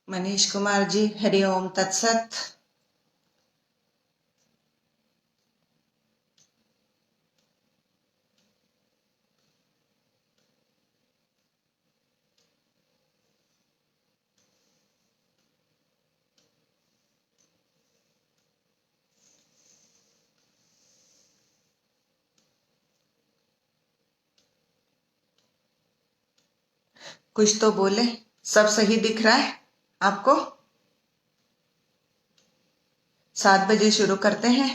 मनीष कुमार जी, हरिओम तत्सत। कुछ तो बोले। सब सही दिख रहा है आपको? 7 बजे शुरू करते हैं।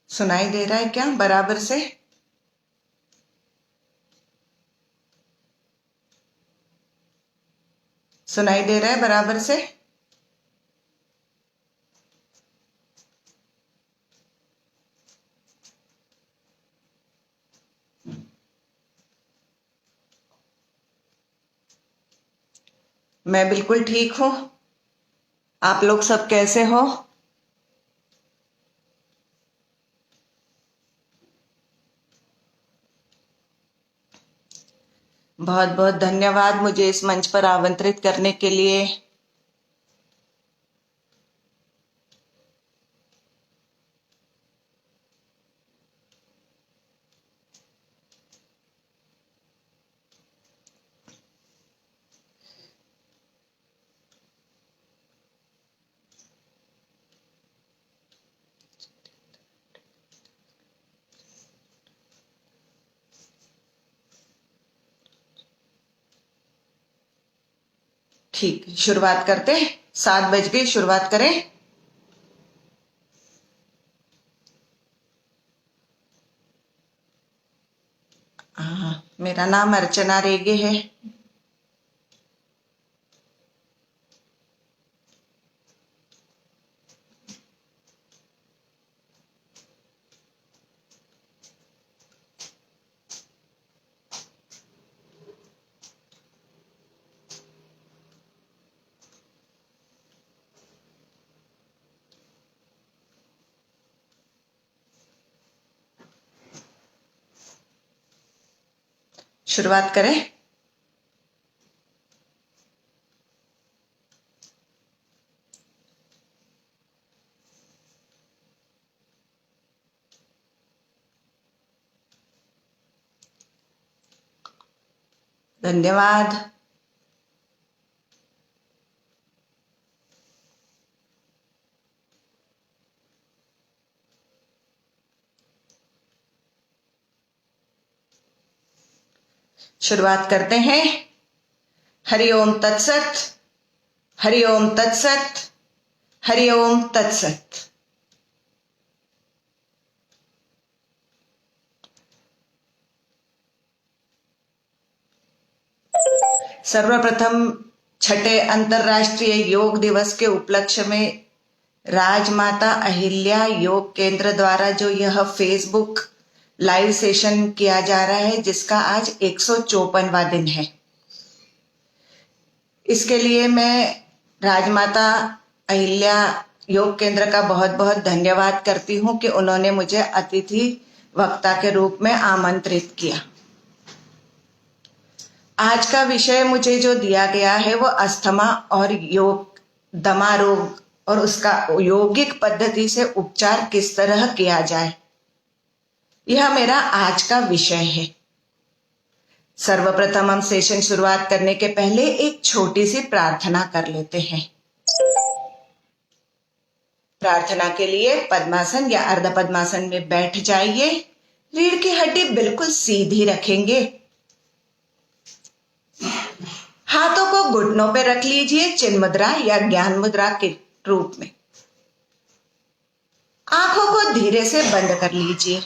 सुनाई दे रहा है क्या बराबर से? सुनाई दे रहा है बराबर से? मैं बिल्कुल ठीक हूं। आप लोग सब कैसे हो? बहुत बहुत धन्यवाद मुझे इस मंच पर आमंत्रित करने के लिए। ठीक, शुरुआत करते हैं। 7 बज गई, शुरुआत करें। मेरा नाम अर्चना रेगे है। शुरुआत करें। धन्यवाद। शुरुआत करते हैं। हरिओम तत्सत, हरिओम तत्सत, हरिओम तत्सत। सर्वप्रथम छठे अंतर्राष्ट्रीय योग दिवस के उपलक्ष्य में राजमाता अहिल्या योग केंद्र द्वारा जो यह फेसबुक लाइव सेशन किया जा रहा है, जिसका आज 154वां दिन है, इसके लिए मैं राजमाता अहिल्या योग केंद्र का बहुत बहुत धन्यवाद करती हूं कि उन्होंने मुझे अतिथि वक्ता के रूप में आमंत्रित किया। आज का विषय मुझे जो दिया गया है वो अस्थमा और योग, दमा रोग और उसका यौगिक पद्धति से उपचार किस तरह किया जाए, यह मेरा आज का विषय है। सर्वप्रथम हम सेशन शुरुआत करने के पहले एक छोटी सी प्रार्थना कर लेते हैं। प्रार्थना के लिए पद्मासन या अर्ध पद्मासन में बैठ जाइए। रीढ़ की हड्डी बिल्कुल सीधी रखेंगे। हाथों को घुटनों पे रख लीजिए, चिन्ह मुद्रा या ज्ञान मुद्रा के रूप में। आंखों को धीरे से बंद कर लीजिए।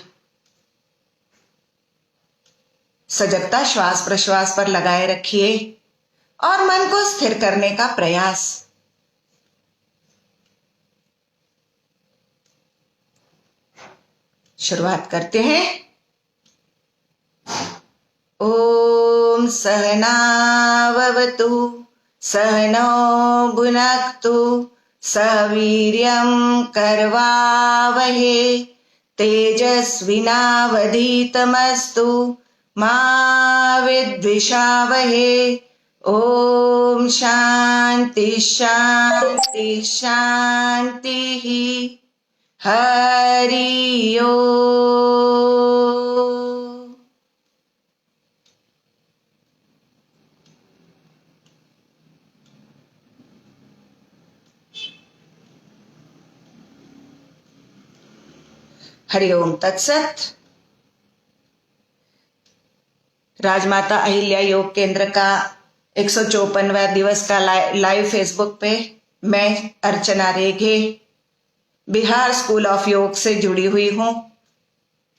सजगता श्वास प्रश्वास पर लगाए रखिए और मन को स्थिर करने का प्रयास। शुरुआत करते हैं। ओम सहनाववतु सहनौ भुनक्तु सह वीर्यं करवावहे तेजस्विनावधीतमस्तु मा विद्विषावहे। ओम शांति शांति शांति। हरि ओम। हरि ओम तत्सत। राजमाता अहिल्या योग केंद्र का 154वां दिवस का लाइव फेसबुक पे मैं अर्चना रेघे बिहार स्कूल ऑफ योग से जुड़ी हुई हूँ।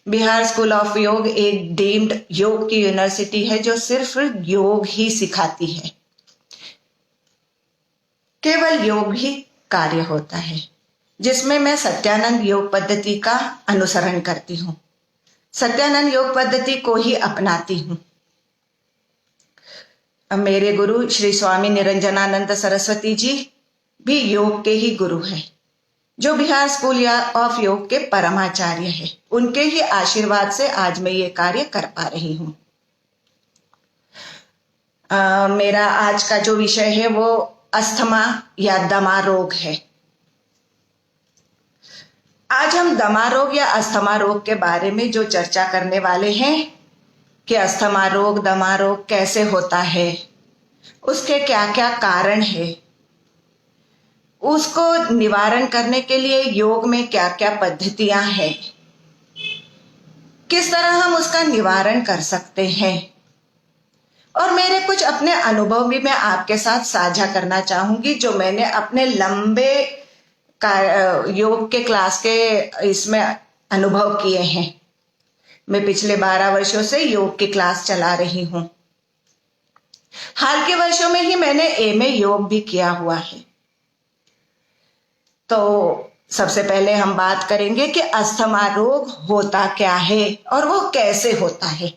बिहार स्कूल ऑफ योग एक डीम्ड योग की यूनिवर्सिटी है जो सिर्फ योग ही सिखाती है। केवल योग ही कार्य होता है, जिसमें मैं सत्यानंद योग पद्धति का अनुसरण करती हूँ। सत्यानंद योग पद्धति को ही अपनाती हूँ। मेरे गुरु श्री स्वामी निरंजनानंद सरस्वती जी भी योग के ही गुरु हैं, जो बिहार स्कूल ऑफ योग के परमाचार्य है। उनके ही आशीर्वाद से आज मैं ये कार्य कर पा रही हूँ। मेरा आज का जो विषय है वो अस्थमा या दमा रोग है। आज हम दमा रोग या अस्थमा रोग के बारे में जो चर्चा करने वाले हैं कि अस्थमा रोग दमा रोग कैसे होता है, उसके क्या क्या कारण है, उसको निवारण करने के लिए योग में क्या क्या पद्धतियां हैं, किस तरह हम उसका निवारण कर सकते हैं, और मेरे कुछ अपने अनुभव भी मैं आपके साथ साझा करना चाहूंगी जो मैंने अपने लंबे योग के क्लास के इसमें अनुभव किए हैं। मैं पिछले 12 वर्षों से योग की क्लास चला रही हूं। हाल के वर्षों में ही मैंने एमए योग भी किया हुआ है। तो सबसे पहले हम बात करेंगे कि अस्थमा रोग होता क्या है और वो कैसे होता है।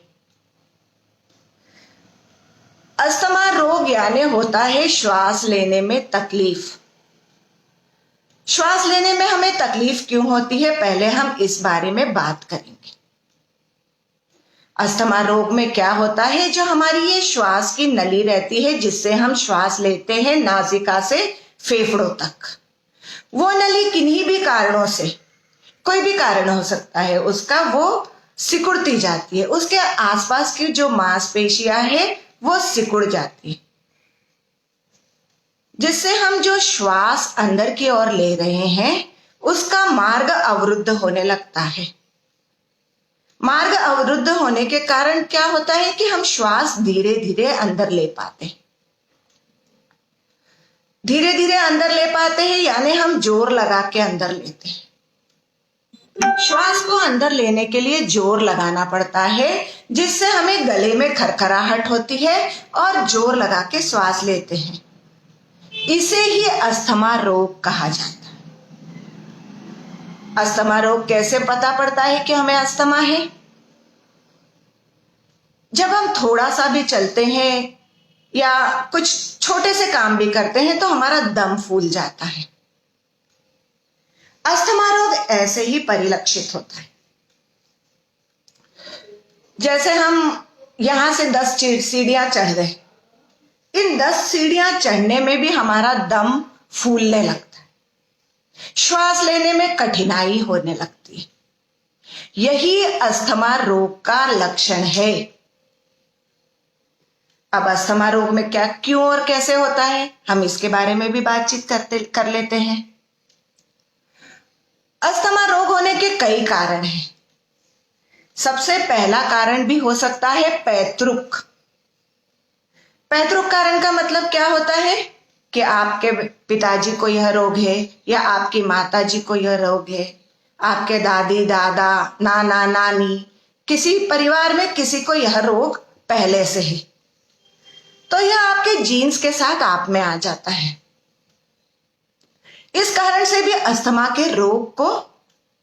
अस्थमा रोग यानी होता है श्वास लेने में तकलीफ। श्वास लेने में हमें तकलीफ क्यों होती है, पहले हम इस बारे में बात करेंगे। अस्थमा रोग में क्या होता है, जो हमारी ये श्वास की नली रहती है जिससे हम श्वास लेते हैं नासिका से फेफड़ों तक, वो नली किन्हीं भी कारणों से, कोई भी कारण हो सकता है उसका, वो सिकुड़ती जाती है। उसके आसपास की जो मांसपेशियां है वो सिकुड़ जाती है, जिससे हम जो श्वास अंदर की ओर ले रहे हैं उसका मार्ग अवरुद्ध होने लगता है। मार्ग अवरुद्ध होने के कारण क्या होता है कि हम श्वास धीरे धीरे अंदर ले पाते हैं। धीरे धीरे अंदर ले पाते हैं यानी हम जोर लगा के अंदर लेते हैं। श्वास को अंदर लेने के लिए जोर लगाना पड़ता है, जिससे हमें गले में खरखराहट होती है और जोर लगा के श्वास लेते हैं। इसे ही अस्थमा रोग कहा जाता है। अस्थमा रोग कैसे पता पड़ता है कि हमें अस्थमा है? जब हम थोड़ा सा भी चलते हैं या कुछ छोटे से काम भी करते हैं तो हमारा दम फूल जाता है। अस्थमा रोग ऐसे ही परिलक्षित होता है। जैसे हम यहां से 10 सीढ़ियां चढ़ रहे, इन 10 सीढ़ियां चढ़ने में भी हमारा दम फूलने लगता है, श्वास लेने में कठिनाई होने लगती है। यही अस्थमा रोग का लक्षण है। अब अस्थमा रोग में क्या, क्यों और कैसे होता है, हम इसके बारे में भी बातचीत कर लेते हैं। अस्थमा रोग होने के कई कारण हैं। सबसे पहला कारण भी हो सकता है पैतृक। पैतृक कारण का मतलब क्या होता है कि आपके पिताजी को यह रोग है या आपकी माताजी को यह रोग है, आपके दादी दादा नाना नानी, किसी परिवार में किसी को यह रोग पहले से ही, तो यह आपके जीन्स के साथ आप में आ जाता है। इस कारण से भी अस्थमा के रोग को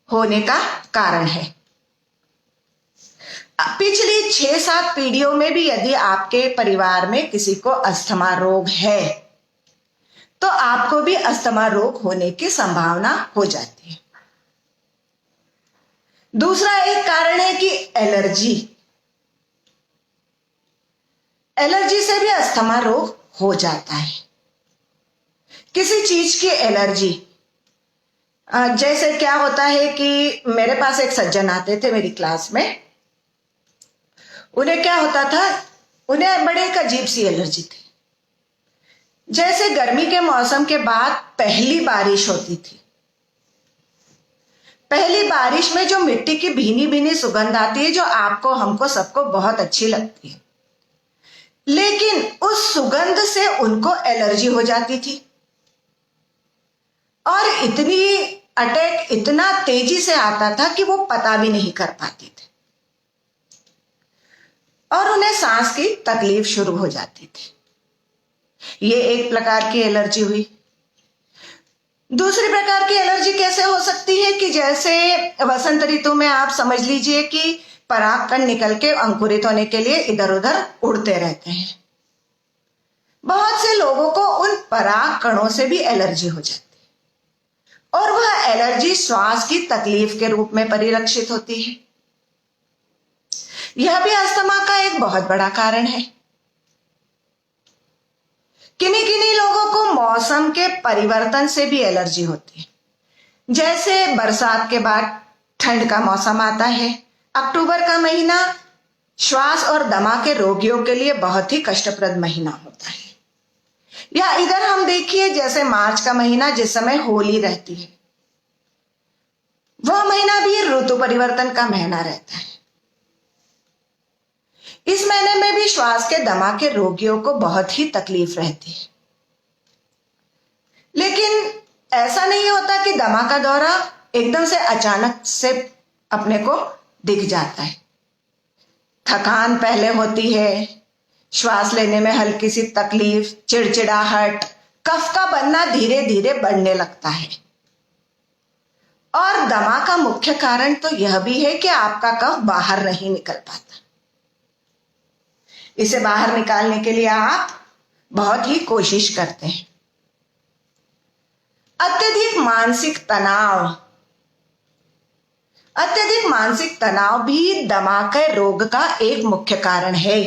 होने का कारण है। पिछली 6-7 पीढ़ियों में भी यदि आपके परिवार में किसी को अस्थमा रोग है तो आपको भी अस्थमा रोग होने की संभावना हो जाती है। दूसरा एक कारण है कि एलर्जी से भी अस्थमा रोग हो जाता है। किसी चीज की एलर्जी, जैसे क्या होता है कि मेरे पास एक सज्जन आते थे मेरी क्लास में, उन्हें क्या होता था, उन्हें बड़े एक अजीब सी एलर्जी थी। जैसे गर्मी के मौसम के बाद पहली बारिश होती थी, पहली बारिश में जो मिट्टी की भीनी भीनी सुगंध आती है, जो आपको हमको सबको बहुत अच्छी लगती है, लेकिन उस सुगंध से उनको एलर्जी हो जाती थी और इतनी अटैक इतना तेजी से आता था कि वो पता भी नहीं कर पाती थी और उन्हें सांस की तकलीफ शुरू हो जाती थी। ये एक प्रकार की एलर्जी हुई। दूसरी प्रकार की एलर्जी कैसे हो सकती है कि जैसे वसंत ऋतु में आप समझ लीजिए कि परागकण निकल के अंकुरित होने के लिए इधर उधर उड़ते रहते हैं। बहुत से लोगों को उन परागकणों से भी एलर्जी हो जाती है और वह एलर्जी श्वास की तकलीफ के रूप में परिलक्षित होती है। यह भी अस्थमा का एक बहुत बड़ा कारण है। किन्हीं किन्हीं लोगों को मौसम के परिवर्तन से भी एलर्जी होती है। जैसे बरसात के बाद ठंड का मौसम आता है, अक्टूबर का महीना श्वास और दमा के रोगियों के लिए बहुत ही कष्टप्रद महीना होता है। या इधर हम देखिए जैसे मार्च का महीना, जिस समय होली रहती है, वह महीना भी ऋतु परिवर्तन का महीना रहता है। इस महीने में भी श्वास के दमा के रोगियों को बहुत ही तकलीफ रहती है। लेकिन ऐसा नहीं होता कि दमा का दौरा एकदम से अचानक से अपने को दिख जाता है। थकान पहले होती है, श्वास लेने में हल्की सी तकलीफ, चिड़चिड़ाहट, कफ का बनना धीरे धीरे बढ़ने लगता है। और दमा का मुख्य कारण तो यह भी है कि आपका कफ बाहर नहीं निकल पाता। इसे बाहर निकालने के लिए आप बहुत ही कोशिश करते हैं। अत्यधिक मानसिक तनाव भी दमा के रोग का एक मुख्य कारण है।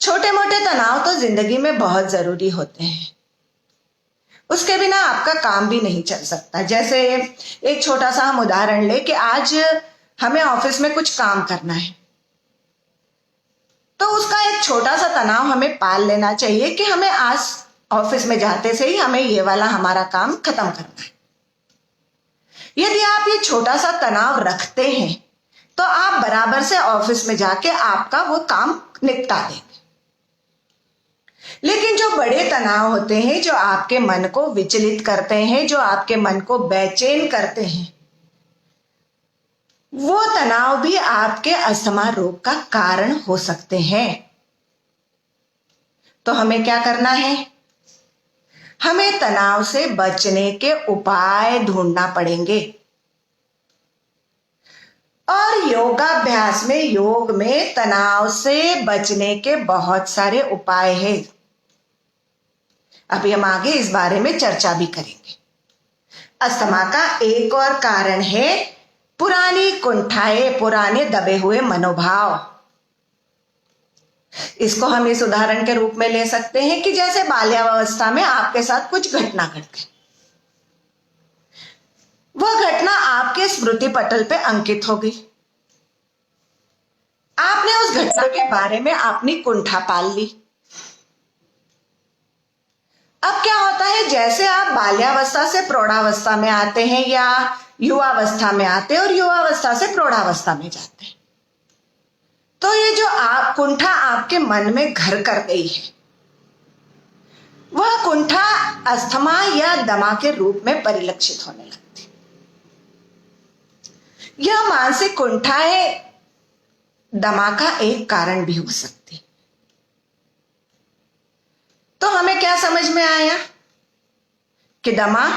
छोटे मोटे तनाव तो जिंदगी में बहुत जरूरी होते हैं, उसके बिना आपका काम भी नहीं चल सकता। जैसे एक छोटा सा हम उदाहरण ले कि आज हमें ऑफिस में कुछ काम करना है, तो उसका एक छोटा सा तनाव हमें पाल लेना चाहिए कि हमें आज ऑफिस में जाते से ही हमें ये वाला हमारा काम खत्म करना है। यदि आप ये छोटा सा तनाव रखते हैं तो आप बराबर से ऑफिस में जाके आपका वो काम निपटा देंगे। लेकिन जो बड़े तनाव होते हैं, जो आपके मन को विचलित करते हैं, जो आपके मन को बेचैन करते हैं, वो तनाव भी आपके अस्थमा रोग का कारण हो सकते हैं। तो हमें क्या करना है? हमें तनाव से बचने के उपाय ढूंढना पड़ेंगे। और योगाभ्यास में, योग में तनाव से बचने के बहुत सारे उपाय हैं। अभी हम आगे इस बारे में चर्चा भी करेंगे। अस्थमा का एक और कारण है पुरानी कुंठाएं, पुराने दबे हुए मनोभाव। इसको हम इस उदाहरण के रूप में ले सकते हैं कि जैसे बाल्यावस्था में आपके साथ कुछ घटना घट गई, वह घटना आपके स्मृति पटल पे अंकित हो गई। आपने उस घटना के बारे में अपनी कुंठा पाल ली। अब क्या होता है, जैसे आप बाल्यावस्था से प्रौढ़ावस्था में आते हैं या युवावस्था में आते हैं और युवावस्था से प्रौढ़ावस्था में जाते हैं, तो ये जो आप कुंठा आपके मन में घर कर गई है, वह कुंठा अस्थमा या दमा के रूप में परिलक्षित होने लगती। यह मानसिक कुंठाएं दमा का एक कारण भी हो सकती। तो हमें क्या समझ में आया कि दमा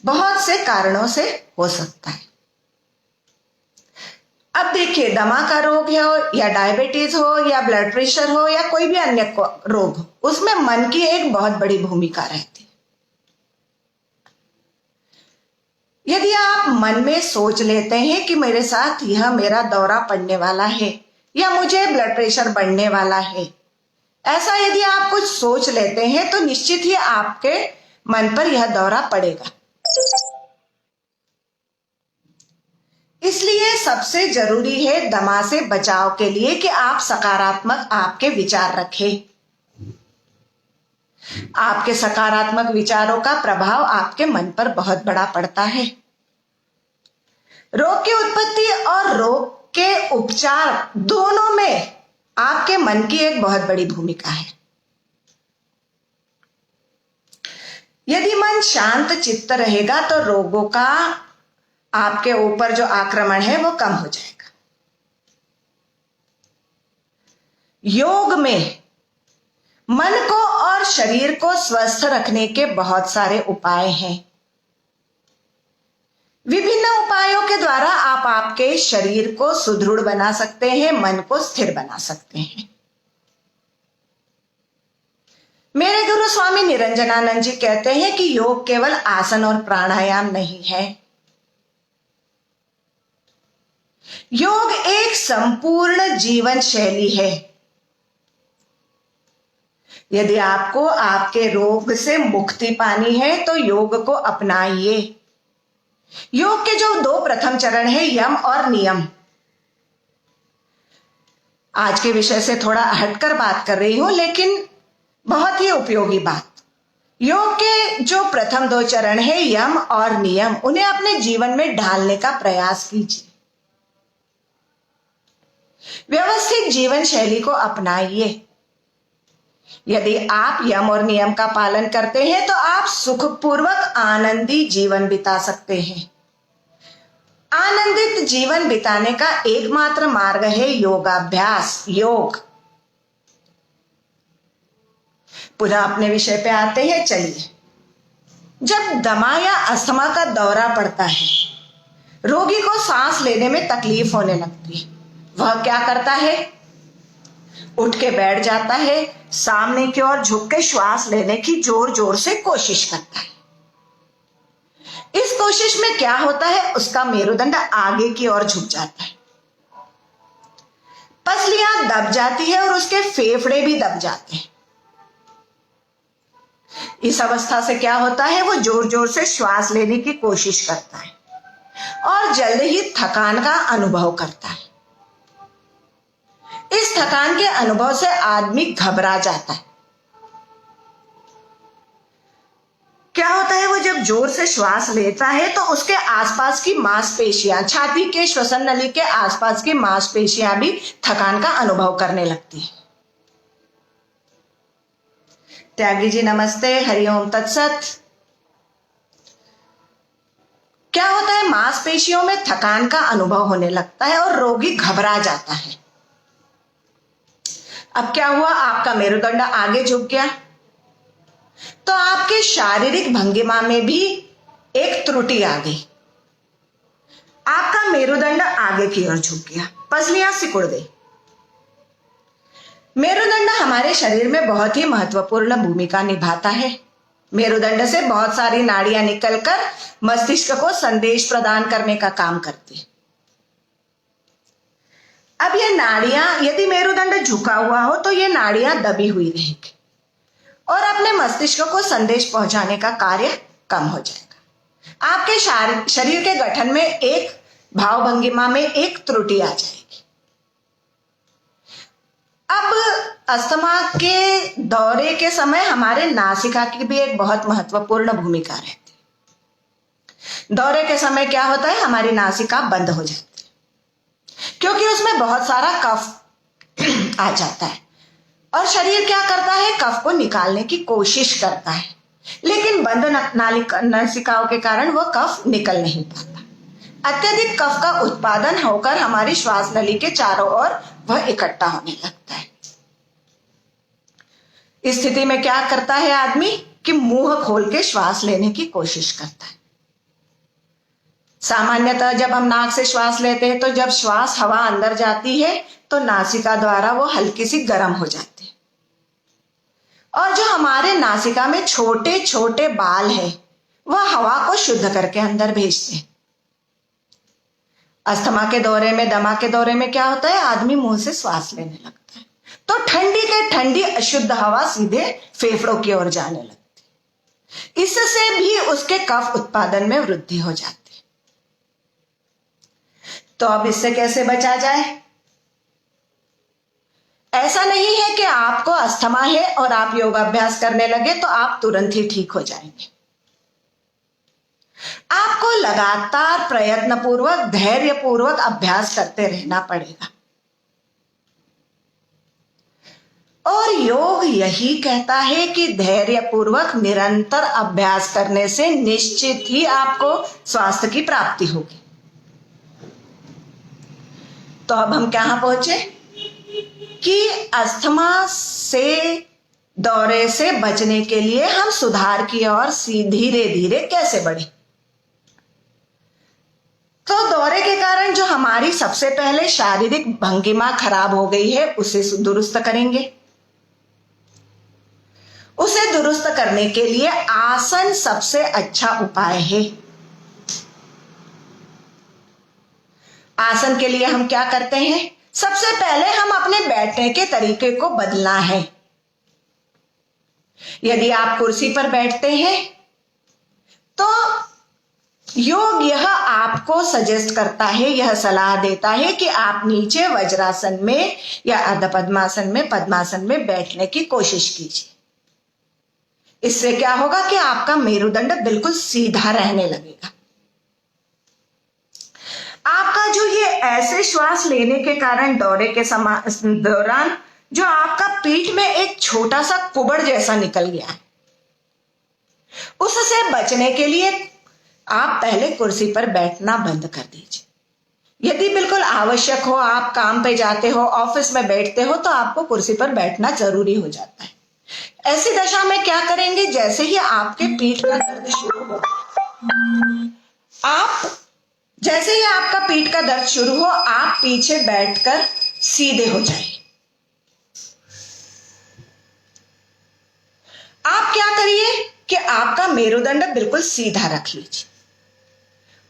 बहुत से कारणों से हो सकता है। अब देखिए, दमा का रोग हो या डायबिटीज हो या ब्लड प्रेशर हो या कोई भी अन्य रोग हो, उसमें मन की एक बहुत बड़ी भूमिका रहती है। यदि आप मन में सोच लेते हैं कि मेरे साथ यह मेरा दौरा पड़ने वाला है या मुझे ब्लड प्रेशर बढ़ने वाला है, ऐसा यदि आप कुछ सोच लेते हैं तो निश्चित ही आपके मन पर यह दौरा पड़ेगा। इसलिए सबसे जरूरी है दमा से बचाव के लिए कि आप सकारात्मक आपके विचार रखें। आपके सकारात्मक विचारों का प्रभाव आपके मन पर बहुत बड़ा पड़ता है। रोग की उत्पत्ति और रोग के उपचार दोनों में आपके मन की एक बहुत बड़ी भूमिका है। यदि मन शांत चित्त रहेगा तो रोगों का आपके ऊपर जो आक्रमण है वो कम हो जाएगा। योग में मन को और शरीर को स्वस्थ रखने के बहुत सारे उपाय हैं। विभिन्न उपायों के द्वारा आप आपके शरीर को सुदृढ़ बना सकते हैं, मन को स्थिर बना सकते हैं। मेरे गुरु स्वामी निरंजनानंद जी कहते हैं कि योग केवल आसन और प्राणायाम नहीं है। योग एक संपूर्ण जीवन शैली है। यदि आपको आपके रोग से मुक्ति पानी है तो योग को अपनाइए। योग के जो 2 प्रथम चरण है, यम और नियम। आज के विषय से थोड़ा हटकर बात कर रही हूं, लेकिन बहुत ही उपयोगी बात। योग के जो प्रथम 2 चरण है, यम और नियम, उन्हें अपने जीवन में ढालने का प्रयास कीजिए। व्यवस्थित जीवन शैली को अपनाइए। यदि आप यम और नियम का पालन करते हैं तो आप सुखपूर्वक आनंदी जीवन बिता सकते हैं। आनंदित जीवन बिताने का एकमात्र मार्ग है योगाभ्यास, योग। पुनः अपने विषय पे आते हैं। चलिए, जब दमा या अस्थमा का दौरा पड़ता है, रोगी को सांस लेने में तकलीफ होने लगती है। वह क्या करता है? उठ के बैठ जाता है, सामने की ओर झुक के श्वास लेने की जोर जोर से कोशिश करता है। इस कोशिश में क्या होता है? उसका मेरुदंड आगे की ओर झुक जाता है, पसलियां दब जाती है और उसके फेफड़े भी दब जाते हैं। इस अवस्था से क्या होता है? वो जोर जोर से श्वास लेने की कोशिश करता है और जल्द ही थकान का अनुभव करता है। इस थकान के अनुभव से आदमी घबरा जाता है। क्या होता है? वो जब जोर से श्वास लेता है तो उसके आसपास की मांसपेशियां, छाती के श्वसन नली के आसपास की मांसपेशियां भी थकान का अनुभव करने लगती है। त्यागी जी नमस्ते, हरिओम तत्सत। क्या होता है? मांसपेशियों में थकान का अनुभव होने लगता है और रोगी घबरा जाता है। अब क्या हुआ? आपका मेरुदंड आगे झुक गया, तो आपके शारीरिक भंगिमा में भी एक त्रुटि आ गई। आपका मेरुदंड आगे की ओर झुक गया, पसलियां सिकुड़ गई। मेरुदंड हमारे शरीर में बहुत ही महत्वपूर्ण भूमिका निभाता है। मेरुदंड से बहुत सारी नाड़ियां निकलकर मस्तिष्क को संदेश प्रदान करने का काम करती है। अब ये नाड़ियां, यदि मेरुदंड झुका हुआ हो तो ये नाड़ियां दबी हुई रहेगी और अपने मस्तिष्क को संदेश पहुंचाने का कार्य कम हो जाएगा। आपके शरीर के गठन में एक भाव भंगिमा में एक त्रुटि आ जाएगी। अब अस्थमा के दौरे के समय हमारे नासिका की भी एक बहुत महत्वपूर्ण भूमिका रहती है। दौरे के समय क्या होता है? हमारी नासिका बंद हो जाती है क्योंकि उसमें बहुत सारा कफ आ जाता है और शरीर क्या करता है? कफ को निकालने की कोशिश करता है, लेकिन बंद नासिकाओं के कारण वह कफ निकल नहीं पाता। अत्यधिक कफ का उत्पादन होकर हमारी श्वास नली के चारों ओर वह इकट्ठा होने लगता है। इस स्थिति में क्या करता है आदमी कि मुंह खोल के श्वास लेने की कोशिश करता है। सामान्यतः जब हम नाक से श्वास लेते हैं तो जब श्वास हवा अंदर जाती है तो नासिका द्वारा वो हल्की सी गर्म हो जाती है, और जो हमारे नासिका में छोटे छोटे बाल है वह हवा को शुद्ध करके अंदर भेजते हैं। अस्थमा के दौरे में, दमा के दौरे में क्या होता है, आदमी मुंह से श्वास लेने लगता है तो ठंडी के ठंडी अशुद्ध हवा सीधे फेफड़ों की ओर जाने लगती है। इससे भी उसके कफ उत्पादन में वृद्धि हो जाती है। तो अब इससे कैसे बचा जाए? ऐसा नहीं है कि आपको अस्थमा है और आप योगाभ्यास करने लगे तो आप तुरंत ही ठीक हो जाएंगे। आपको लगातार प्रयत्न पूर्वक, धैर्य पूर्वक अभ्यास करते रहना पड़ेगा। और योग यही कहता है कि धैर्य पूर्वक निरंतर अभ्यास करने से निश्चित ही आपको स्वास्थ्य की प्राप्ति होगी। तो अब हम कहां पहुंचे कि अस्थमा से, दौरे से बचने के लिए हम सुधार की ओर धीरे धीरे कैसे बढ़े। तो दौरे के कारण जो हमारी सबसे पहले शारीरिक भंगिमा खराब हो गई है उसे दुरुस्त करेंगे। उसे दुरुस्त करने के लिए आसन सबसे अच्छा उपाय है। आसन के लिए हम क्या करते हैं? सबसे पहले हम अपने बैठने के तरीके को बदलना है। यदि आप कुर्सी पर बैठते हैं तो योग यह आपको सजेस्ट करता है, यह सलाह देता है कि आप नीचे वज्रासन में या अर्ध पद्मासन में, पद्मासन में बैठने की कोशिश कीजिए। इससे क्या होगा कि आपका मेरुदंड बिल्कुल सीधा रहने लगेगा। आपका जो ये ऐसे श्वास लेने के कारण दौरे के दौरान जो आपका पीठ में एक छोटा सा कुबड़ जैसा निकल गया है, उससे बचने के लिए आप पहले कुर्सी पर बैठना बंद कर दीजिए। यदि बिल्कुल आवश्यक हो, आप काम पे जाते हो, ऑफिस में बैठते हो, तो आपको कुर्सी पर बैठना जरूरी हो जाता है। ऐसी दशा में क्या करेंगे, जैसे ही आपके पीठ का दर्द शुरू हो, आपका पीठ का दर्द शुरू हो, आप पीछे बैठकर सीधे हो जाइए। आप क्या करिए कि आपका मेरुदंड बिल्कुल सीधा रख लीजिए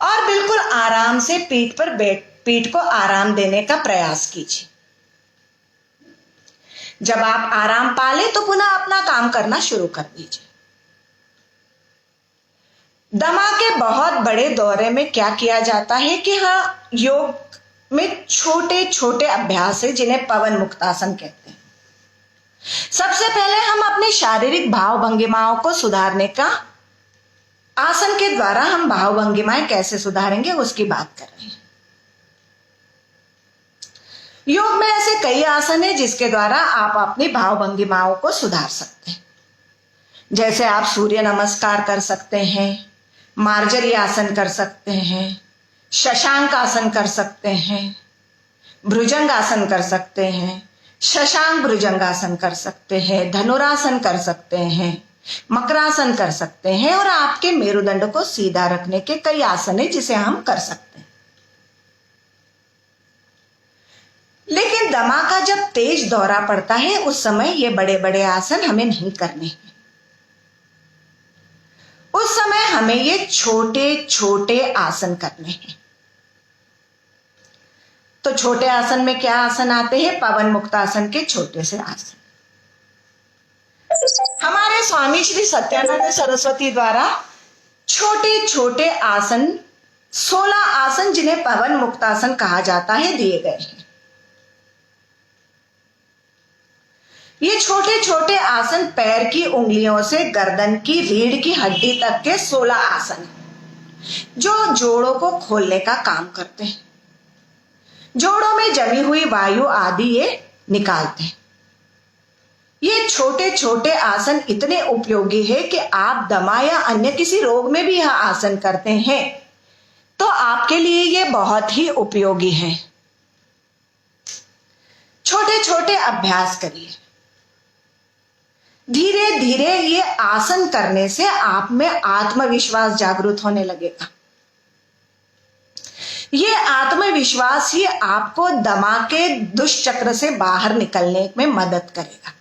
और बिल्कुल आराम से पीठ को आराम देने का प्रयास कीजिए। जब आप आराम पा लें तो पुनः अपना काम करना शुरू कर दीजिए। दमा के बहुत बड़े दौरे में क्या किया जाता है कि हाँ, योग में छोटे छोटे अभ्यास है जिन्हें पवन मुक्तासन कहते हैं। सबसे पहले हम अपने शारीरिक भाव भंगिमाओं को सुधारने का, आसन के द्वारा हम भाव भंगिमाएं कैसे सुधारेंगे उसकी बात कर रहे हैं। योग में ऐसे कई आसन है जिसके द्वारा आप अपनी भाव भंगिमाओं को सुधार सकते हैं। जैसे आप सूर्य नमस्कार कर सकते हैं, मार्जरी आसन कर सकते हैं, शशांक आसन कर सकते हैं, भुजंग आसन कर सकते हैं, शशांक भुजंगासन कर सकते हैं, धनुरासन कर सकते हैं, मकरासन कर सकते हैं, और आपके मेरुदंड को सीधा रखने के कई आसन है जिसे हम कर सकते हैं। लेकिन दमा का जब तेज दौरा पड़ता है उस समय ये बड़े बड़े आसन हमें नहीं करने हैं। उस समय हमें ये छोटे छोटे आसन करने हैं। तो छोटे आसन में क्या आसन आते हैं? पवन मुक्तासन के छोटे से आसन। हमारे स्वामी श्री सत्यानंद सरस्वती द्वारा छोटे छोटे आसन, 16 आसन जिन्हें पवन मुक्तासन कहा जाता है, दिए गए हैं। ये छोटे छोटे आसन पैर की उंगलियों से गर्दन की रीढ़ की हड्डी तक के 16 आसन जो जोड़ों को खोलने का काम करते हैं। जोड़ों में जमी हुई वायु आदि ये निकालते हैं। ये छोटे छोटे आसन इतने उपयोगी है कि आप दमा या अन्य किसी रोग में भी यह आसन करते हैं तो आपके लिए ये बहुत ही उपयोगी है। छोटे छोटे अभ्यास करिए। धीरे धीरे ये आसन करने से आप में आत्मविश्वास जागृत होने लगेगा। ये आत्मविश्वास ही आपको दमा के दुष्चक्र से बाहर निकलने में मदद करेगा।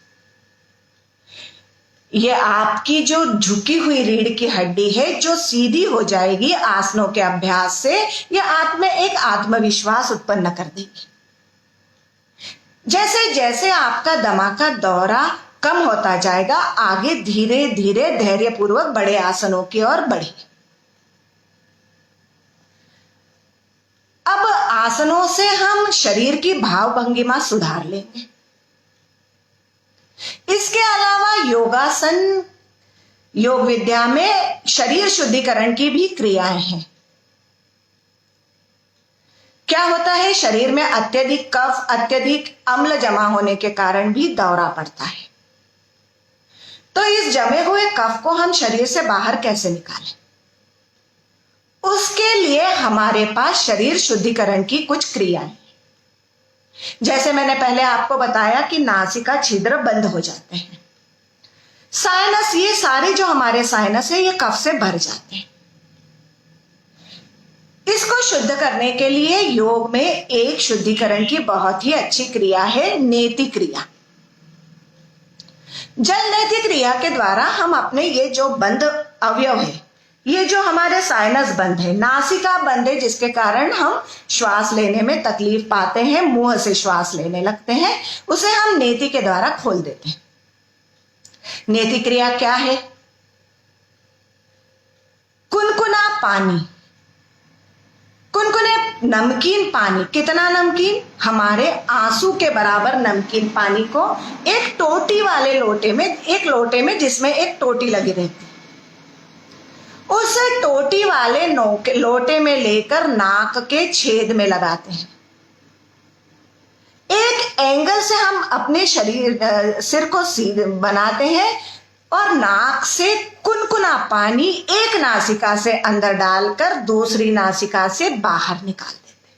ये आपकी जो झुकी हुई रीढ़ की हड्डी है जो सीधी हो जाएगी आसनों के अभ्यास से, ये आप में एक आत्मविश्वास उत्पन्न कर देगी। जैसे जैसे आपका दमा का दौरा कम होता जाएगा, आगे धीरे धीरे धैर्यपूर्वक बड़े आसनों की ओर बढ़िए। अब आसनों से हम शरीर की भाव भंगिमा सुधार लेंगे। इसके अलावा योगासन, योग विद्या में शरीर शुद्धिकरण की भी क्रियाएं हैं। क्या होता है, शरीर में अत्यधिक कफ, अत्यधिक अम्ल जमा होने के कारण भी दौरा पड़ता है। तो इस जमे हुए कफ को हम शरीर से बाहर कैसे निकालें? उसके लिए हमारे पास शरीर शुद्धिकरण की कुछ क्रियाएं हैं। जैसे मैंने पहले आपको बताया कि नासिका छिद्र बंद हो जाते हैं। साइनस, ये सारे जो हमारे साइनस है ये कफ से भर जाते हैं। इसको शुद्ध करने के लिए योग में एक शुद्धिकरण की बहुत ही अच्छी क्रिया है, नेति क्रिया। जल नेति क्रिया के द्वारा हम अपने ये जो बंद अवयव है, ये जो हमारे साइनस बंद है, नासिका बंद है, जिसके कारण हम श्वास लेने में तकलीफ पाते हैं, मुंह से श्वास लेने लगते हैं, उसे हम नेति के द्वारा खोल देते हैं। नेति क्रिया क्या है? कुनकुना पानी, कुनकुने नमकीन पानी, कितना नमकीन? हमारे आंसू के बराबर नमकीन पानी को एक टोटी वाले लोटे में, एक लोटे में जिसमें एक टोटी लगी रहती, उस टोटी वाले लोटे में लेकर नाक के छेद में लगाते हैं। एक एंगल से हम अपने सिर को सीधे बनाते हैं और नाक से कुनकुना पानी एक नासिका से अंदर डालकर दूसरी नासिका से बाहर निकाल देते हैं।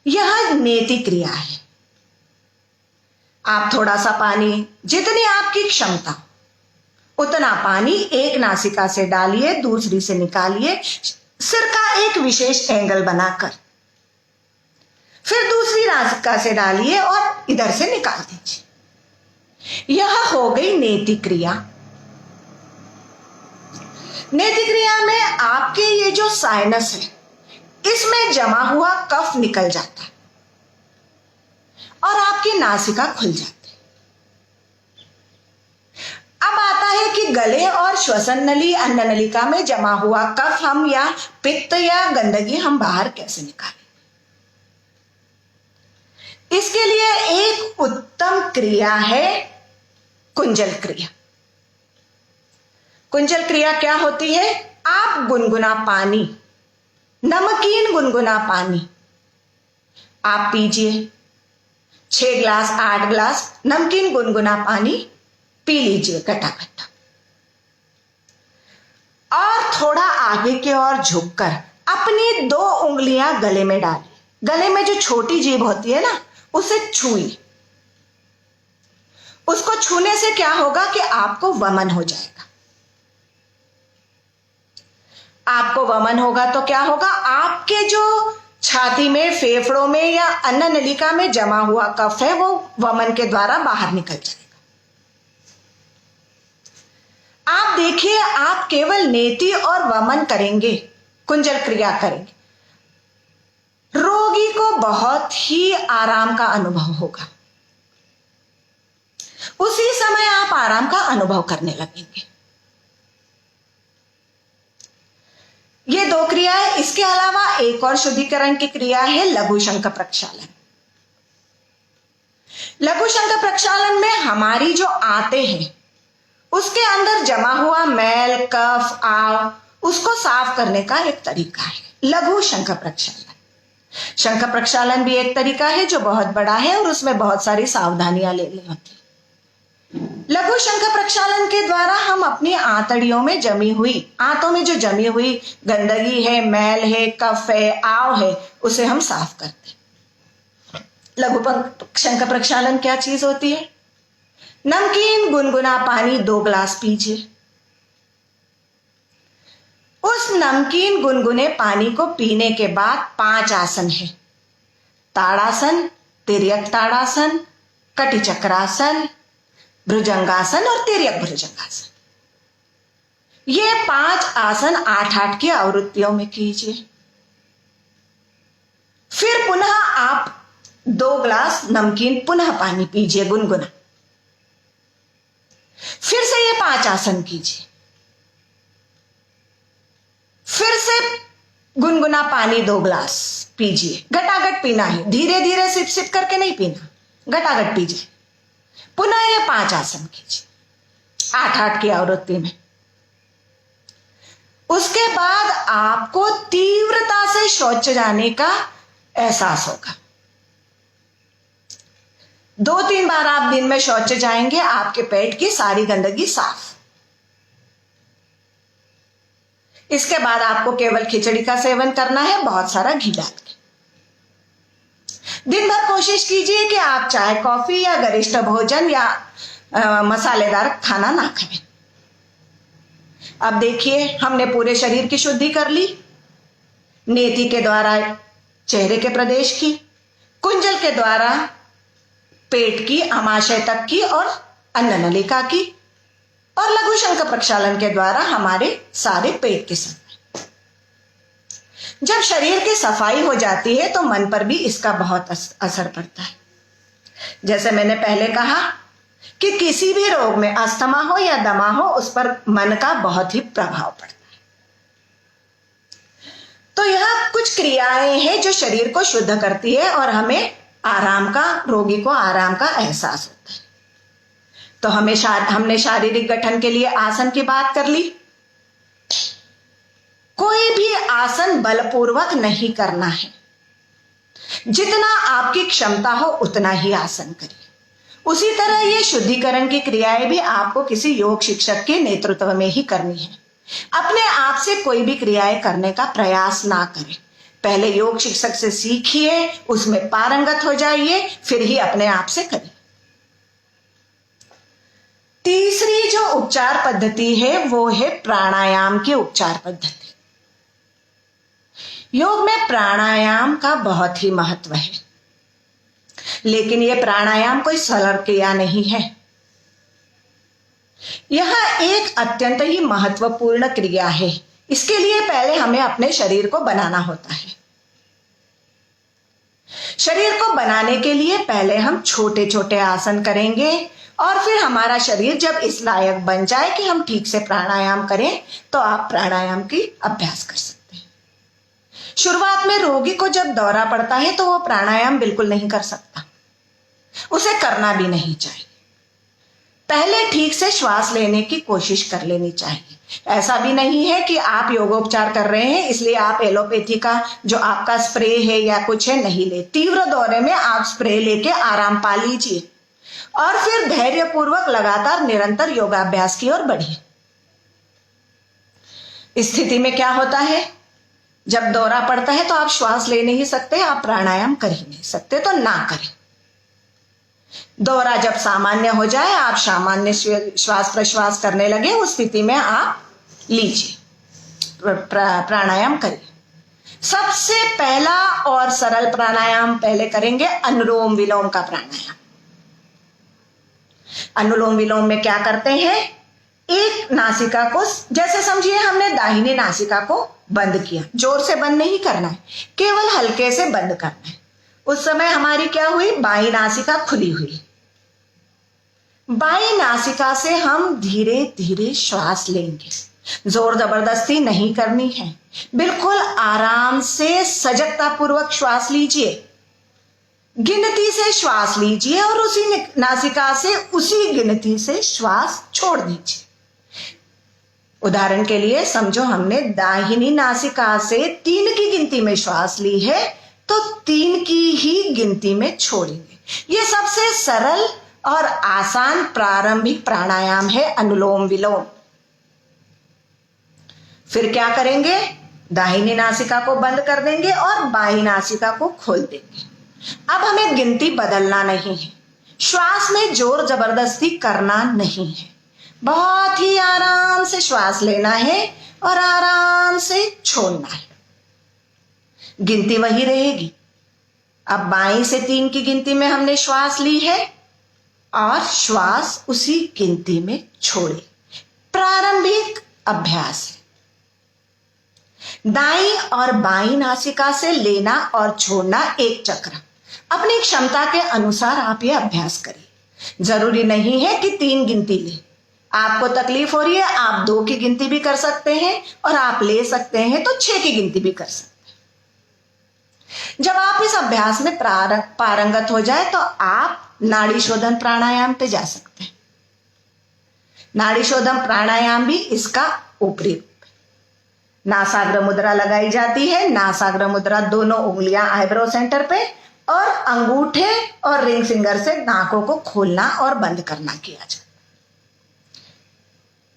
यह नेति क्रिया है। आप थोड़ा सा पानी, जितनी आपकी क्षमता उतना पानी एक नासिका से डालिए, दूसरी से निकालिए, सिर का एक विशेष एंगल बनाकर, फिर दूसरी नासिका से डालिए और इधर से निकाल दीजिए। यह हो गई नेति क्रिया। नेति क्रिया में आपके ये जो साइनस है इसमें जमा हुआ कफ निकल जाता है और आपकी नासिका खुल जाती है। अब आता है कि गले और श्वसन नली, अन्न नलिका में जमा हुआ कफ हम या पित्त या गंदगी हम बाहर कैसे निकालें? इसके लिए एक उत्तम क्रिया है कुंजल क्रिया। कुंजल क्रिया क्या होती है? आप गुनगुना पानी, नमकीन गुनगुना पानी आप पीजिए। 6 ग्लास 8 ग्लास नमकीन गुनगुना पानी पी लीजिए कटा-कटा, और थोड़ा आगे की ओर झुककर अपनी 2 उंगलियां गले में डालिए। गले में जो छोटी जीभ होती है ना, उसे छुइए। उसको छूने से क्या होगा कि आपको वमन हो जाएगा। आपको वमन होगा तो क्या होगा? आपके जो छाती में, फेफड़ों में या अन्न नलिका में जमा हुआ कफ है वो वमन के द्वारा बाहर निकल जाएगा। आप देखिए, आप केवल नेति और वमन करेंगे, कुंजल क्रिया करेंगे, रोगी को बहुत ही आराम का अनुभव होगा। उसी समय आप आराम का अनुभव करने लगेंगे। ये 2 क्रियाएं। इसके अलावा एक और शुद्धिकरण की क्रिया है लघु शंख प्रक्षालन। लघु शंख प्रक्षालन में हमारी जो आंतें हैं उसके अंदर जमा हुआ मैल, कफ, आव, उसको साफ करने का एक तरीका है लघु शंख प्रक्षालन। शंख प्रक्षालन भी एक तरीका है जो बहुत बड़ा है और उसमें बहुत सारी सावधानियां लेनी होती है। लघु शंख प्रक्षालन के द्वारा हम अपनी आंतड़ियों में जमी हुई, आंतों में जो जमी हुई गंदगी है, मैल है, कफ है, आव है, उसे हम साफ करते हैं। लघु शंख प्रक्षालन क्या चीज होती है? नमकीन गुनगुना पानी 2 गिलास पीजिए। उस नमकीन गुनगुने पानी को पीने के बाद 5 आसन है। ताड़ासन, तिर्यक ताड़ासन, कटी चक्रासन, भुजंगासन और तिर्यक भुजंगासन। ये 5 आसन 8-8 की आवृत्तियों में कीजिए। फिर पुनः आप 2 गिलास नमकीन पुनः पानी पीजिए गुनगुना। फिर से ये 5 आसन कीजिए। फिर से गुनगुना पानी 2 गिलास पीजिए। घटाघट पीना है, धीरे धीरे सिप सिप करके नहीं पीना, घटाघट पीजिए। पुनः ये 5 आसन कीजिए 8-8 की आवृत्ति में। उसके बाद आपको तीव्रता से शौच जाने का एहसास होगा। 2-3 बार आप दिन में शौच जाएंगे, आपके पेट की सारी गंदगी साफ। इसके बाद आपको केवल खिचड़ी का सेवन करना है, बहुत सारा घी डाल के। दिन भर कोशिश कीजिए कि आप चाय, कॉफी या गरिष्ठ भोजन या मसालेदार खाना ना खाएं। अब देखिए, हमने पूरे शरीर की शुद्धि कर ली। नेति के द्वारा चेहरे के प्रदेश की, कुंजल के द्वारा पेट की, आमाशय तक की और अन्न नलिका की, और लघु शंख प्रक्षालन के द्वारा हमारे सारे पेट के समय। जब शरीर की सफाई हो जाती है तो मन पर भी इसका बहुत असर पड़ता है। जैसे मैंने पहले कहा कि किसी भी रोग में, अस्थमा हो या दमा हो, उस पर मन का बहुत ही प्रभाव पड़ता है। तो यह कुछ क्रियाएं हैं जो शरीर को शुद्ध करती है और हमें आराम का, रोगी को आराम का एहसास होता है। तो हमने शारीरिक गठन के लिए आसन की बात कर ली। कोई भी आसन बलपूर्वक नहीं करना है। जितना आपकी क्षमता हो उतना ही आसन करिए। उसी तरह ये शुद्धिकरण की क्रियाएं भी आपको किसी योग शिक्षक के नेतृत्व में ही करनी है। अपने आप से कोई भी क्रियाएं करने का प्रयास ना करें। पहले योग शिक्षक से सीखिए, उसमें पारंगत हो जाइए, फिर ही अपने आप से करिए। तीसरी जो उपचार पद्धति है वो है प्राणायाम की उपचार पद्धति। योग में प्राणायाम का बहुत ही महत्व है, लेकिन यह प्राणायाम कोई सरल क्रिया नहीं है। यह एक अत्यंत ही महत्वपूर्ण क्रिया है। इसके लिए पहले हमें अपने शरीर को बनाना होता है। शरीर को बनाने के लिए पहले हम छोटे छोटे आसन करेंगे और फिर हमारा शरीर जब इस लायक बन जाए कि हम ठीक से प्राणायाम करें तो आप प्राणायाम की अभ्यास कर सकते हैं। शुरुआत में रोगी को जब दौरा पड़ता है तो वो प्राणायाम बिल्कुल नहीं कर सकता, उसे करना भी नहीं चाहिए। पहले ठीक से श्वास लेने की कोशिश कर लेनी चाहिए। ऐसा भी नहीं है कि आप योगोपचार कर रहे हैं इसलिए आप एलोपैथी का जो आपका स्प्रे है या कुछ है नहीं ले। तीव्र दौरे में आप स्प्रे लेके आराम पा लीजिए और फिर धैर्यपूर्वक लगातार निरंतर योगाभ्यास की ओर बढ़िए। इस स्थिति में क्या होता है, जब दौरा पड़ता है तो आप श्वास ले नहीं सकते, आप प्राणायाम कर ही नहीं सकते, तो ना करें। दौरा जब सामान्य हो जाए, आप सामान्य श्वास प्रश्वास करने लगे, उस स्थिति में आप लीजिए, प्राणायाम करिए। सबसे पहला और सरल प्राणायाम पहले करेंगे अनुलोम विलोम का प्राणायाम। अनुलोम विलोम में क्या करते हैं, एक नासिका को, जैसे समझिए हमने दाहिनी नासिका को बंद किया, जोर से बंद नहीं करना है, केवल हल्के से बंद करना है। उस समय हमारी क्या हुई, बाई नासिका खुली हुई। बाई नासिका से हम धीरे धीरे श्वास लेंगे, जोर जबरदस्ती नहीं करनी है, बिल्कुल आराम से सजगता पूर्वक श्वास लीजिए। गिनती से श्वास लीजिए और उसी नासिका से उसी गिनती से श्वास छोड़ दीजिए। उदाहरण के लिए समझो हमने दाहिनी नासिका से 3 की गिनती में श्वास ली है तो 3 की ही गिनती में छोड़ेंगे। ये सबसे सरल और आसान प्रारंभिक प्राणायाम है अनुलोम विलोम। फिर क्या करेंगे, दाहिनी नासिका को बंद कर देंगे और बाईं नासिका को खोल देंगे। अब हमें गिनती बदलना नहीं है, श्वास में जोर जबरदस्ती करना नहीं है, बहुत ही आराम से श्वास लेना है और आराम से छोड़ना है। गिनती वही रहेगी। अब बाईं से 3 की गिनती में हमने श्वास ली है और श्वास उसी गिनती में छोड़े। प्रारंभिक अभ्यास है। दाईं और बाईं नासिका से लेना और छोड़ना एक चक्र। अपनी क्षमता के अनुसार आप ये अभ्यास करिए। जरूरी नहीं है कि 3 गिनती ले। आपको तकलीफ हो रही है, आप 2 की गिनती भी कर सकते हैं और आप ले सकते हैं तो 6 की गिनती भी कर सकते हैं। जब आप इस अभ्यास में पारंगत हो जाए तो आप नाड़ी शोधन प्राणायाम पे जा सकते हैं। नाड़ी शोधन प्राणायाम भी इसका ऊपरी रूप है। नासाग्र मुद्रा लगाई जाती है। नासाग्र मुद्रा दोनों उंगलियां आईब्रो सेंटर पे और अंगूठे और रिंग फिंगर से नाकों को खोलना और बंद करना किया जाता है।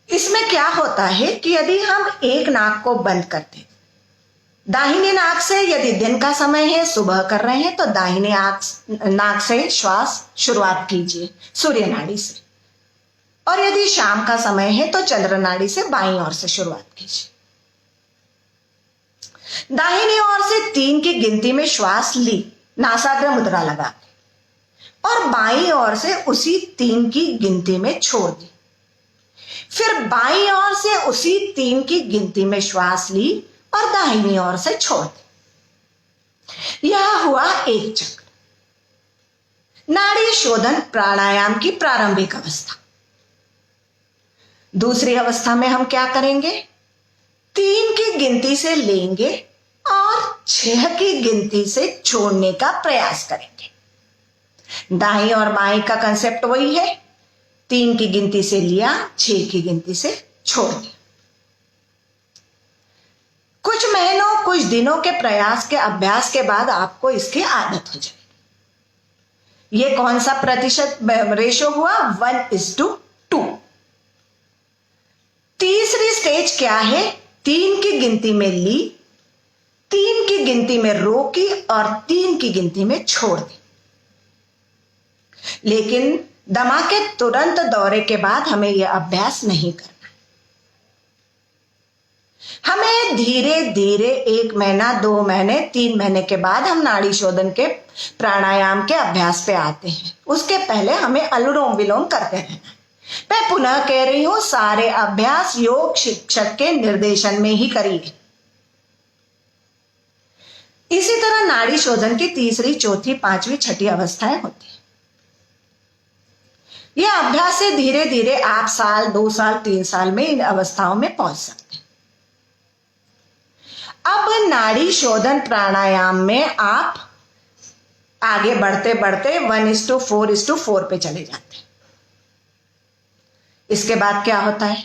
इसमें क्या होता है कि यदि हम एक नाक को बंद करते, दाहिनी नाक से यदि दिन का समय है, सुबह कर रहे हैं तो दाहिनी नाक से श्वास शुरुआत कीजिए सूर्य नाड़ी से, और यदि शाम का समय है तो चंद्र नाड़ी से बाईं ओर से शुरुआत कीजिए। दाहिनी ओर से 3 की गिनती में श्वास ली नासाग्र मुद्रा लगा के, और बाईं ओर से उसी 3 की गिनती में छोड़ दी। फिर बाईं ओर से उसी 3 की गिनती में श्वास ली और दाहिनी ओर से छोड़ दी। यह हुआ एक चक्र। नाड़ी शोधन प्राणायाम की प्रारंभिक अवस्था। दूसरी अवस्था में हम क्या करेंगे, 3 की गिनती से लेंगे और 6 की गिनती से छोड़ने का प्रयास करेंगे। दाईं और बाईं का कंसेप्ट वही है। 3 की गिनती से लिया, 6 की गिनती से छोड़ दिया। कुछ महीनों कुछ दिनों के प्रयास के अभ्यास के बाद आपको इसकी आदत हो जाएगी। ये कौन सा प्रतिशत रेशो हुआ, 1:2। तीसरी स्टेज क्या है, 3 की गिनती में ली, 3 की गिनती में रोकी और 3 की गिनती में छोड़ दी। लेकिन दमा के तुरंत दौरे के बाद हमें यह अभ्यास नहीं करना। हमें धीरे धीरे 1 महीना, 2 महीने, 3 महीने के बाद हम नाड़ी शोधन के प्राणायाम के अभ्यास पे आते हैं। उसके पहले हमें अनुलोम विलोम करते रहना है। मैं पुनः कह रही हूं, सारे अभ्यास योग शिक्षक के निर्देशन में ही करिए। इसी तरह नाड़ी शोधन की तीसरी, चौथी, 5वीं, 6ठी अवस्थाएं होती है। यह अभ्यास से धीरे धीरे आप साल, 2 साल, 3 साल में इन अवस्थाओं में पहुंच सकते हैं। अब नाड़ी शोधन प्राणायाम में आप आगे बढ़ते बढ़ते 1:4:4 पे चले जाते हैं। इसके बाद क्या होता है,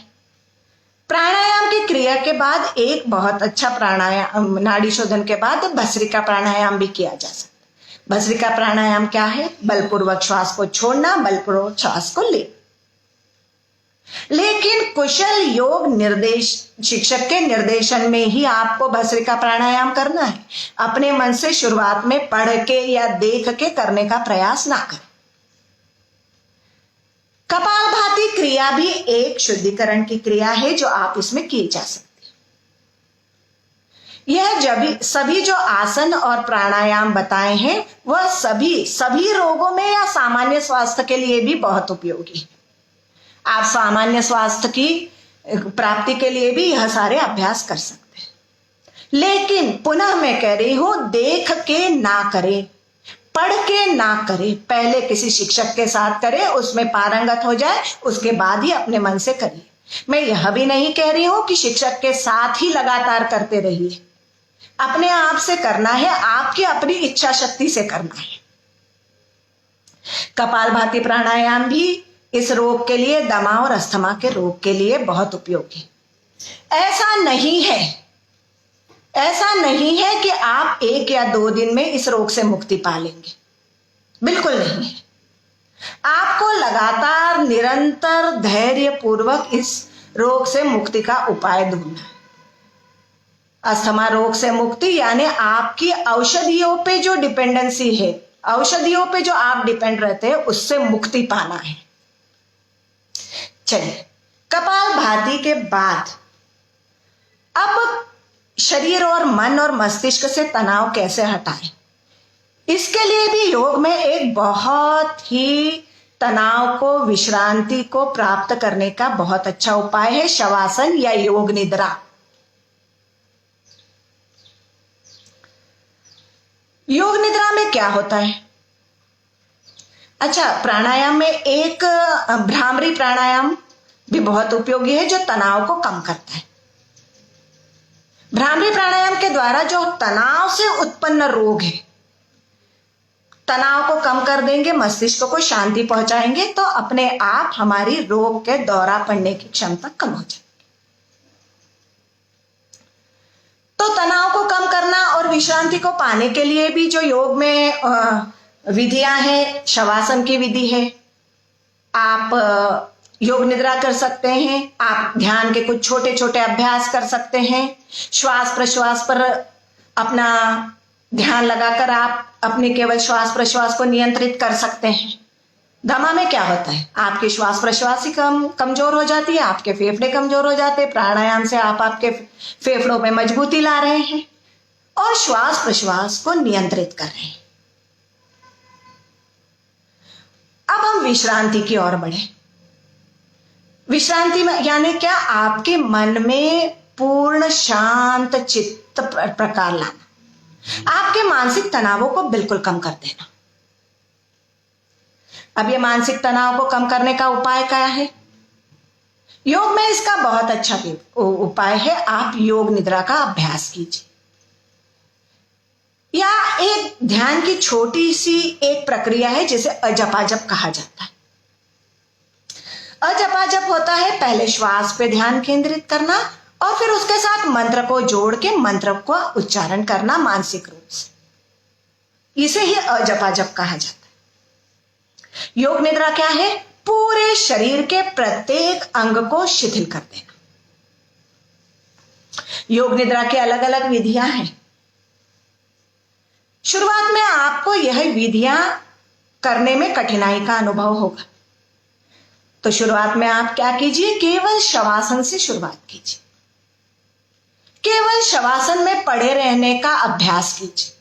प्राणायाम की क्रिया के बाद एक बहुत अच्छा प्राणायाम, नाड़ी शोधन के बाद भस्त्रिका प्राणायाम भी किया जा सकता है। भस्त्रिका प्राणायाम क्या है, बलपूर्वक श्वास को छोड़ना, बलपूर्वक श्वास को ले। लेकिन कुशल योग निर्देश शिक्षक के निर्देशन में ही आपको भस्त्रिका प्राणायाम करना है। अपने मन से शुरुआत में पढ़ के या देख के करने का प्रयास ना करें। कपालभाति क्रिया भी एक शुद्धिकरण की क्रिया है जो आप इसमें की जा सकती है। यह सभी जो आसन और प्राणायाम बताए हैं वह सभी रोगों में या सामान्य स्वास्थ्य के लिए भी बहुत उपयोगी है। आप सामान्य स्वास्थ्य की प्राप्ति के लिए भी यह सारे अभ्यास कर सकते हैं। लेकिन पुनः मैं कह रही हूं, देख के ना करें, पढ़ के ना करें। पहले किसी शिक्षक के साथ करें, उसमें पारंगत हो जाए, उसके बाद ही अपने मन से करिए। मैं यह भी नहीं कह रही हूं कि शिक्षक के साथ ही लगातार करते रहिए। अपने आप से करना है, आपकी अपनी इच्छा शक्ति से करना है। कपालभाति प्राणायाम भी इस रोग के लिए, दमा और अस्थमा के रोग के लिए बहुत उपयोगी। ऐसा नहीं है कि आप 1 या 2 दिन में इस रोग से मुक्ति पा लेंगे, बिल्कुल नहीं है। आपको लगातार निरंतर धैर्य पूर्वक इस रोग से मुक्ति का उपाय ढूंढना है। अस्थमा रोग से मुक्ति यानी आपकी औषधियों पे जो डिपेंडेंसी है, औषधियों पे जो आप डिपेंड रहते हैं, उससे मुक्ति पाना है। चलिए, कपालभाति के बाद अब शरीर और मन और मस्तिष्क से तनाव कैसे हटाएं, इसके लिए भी योग में एक बहुत ही तनाव को, विश्रांति को प्राप्त करने का बहुत अच्छा उपाय है शवासन या योग निद्रा। योग निद्रा में क्या होता है? अच्छा, प्राणायाम में एक भ्रामरी प्राणायाम भी बहुत उपयोगी है जो तनाव को कम करता है। भ्रामरी प्राणायाम के द्वारा जो तनाव से उत्पन्न रोग है, तनाव को कम कर देंगे, मस्तिष्क को शांति पहुंचाएंगे, तो अपने आप हमारी रोग के दौरा पड़ने की क्षमता कम हो जाएगी। तो तनाव को कम करना और विश्रांति को पाने के लिए भी जो योग में विधियां हैं, शवासन की विधि है, आप योग निद्रा कर सकते हैं, आप ध्यान के कुछ छोटे छोटे अभ्यास कर सकते हैं, श्वास प्रश्वास पर अपना ध्यान लगाकर आप अपने केवल श्वास प्रश्वास को नियंत्रित कर सकते हैं। दमा में क्या होता है? आपके श्वास प्रश्वास ही कमजोर हो जाती है, आपके फेफड़े कमजोर हो जाते हैं। प्राणायाम से आप आपके फेफड़ों में मजबूती ला रहे हैं और श्वास प्रश्वास को नियंत्रित कर रहे हैं। अब हम विश्रांति की ओर बढ़े। विश्रांति में यानी क्या? आपके मन में पूर्ण शांत चित्त प्रकार लाना, आपके मानसिक तनावों को बिल्कुल कम कर देना। अब ये मानसिक तनाव को कम करने का उपाय क्या है? योग में इसका बहुत अच्छा उपाय है, आप योग निद्रा का अभ्यास कीजिए, या एक ध्यान की छोटी सी एक प्रक्रिया है जिसे अजपाजप कहा जाता है। अजपाजप होता है पहले श्वास पे ध्यान केंद्रित करना और फिर उसके साथ मंत्र को जोड़ के मंत्र को उच्चारण करना मानसिक रूप से। इसे ही अजपाजप कहा जाता है। योग निद्रा क्या है? पूरे शरीर के प्रत्येक अंग को शिथिल कर देना। योग निद्रा की अलग अलग विधियां हैं। शुरुआत में आपको यह विधियां करने में कठिनाई का अनुभव होगा, तो शुरुआत में आप क्या कीजिए? केवल शवासन से शुरुआत कीजिए। केवल शवासन में पड़े रहने का अभ्यास कीजिए।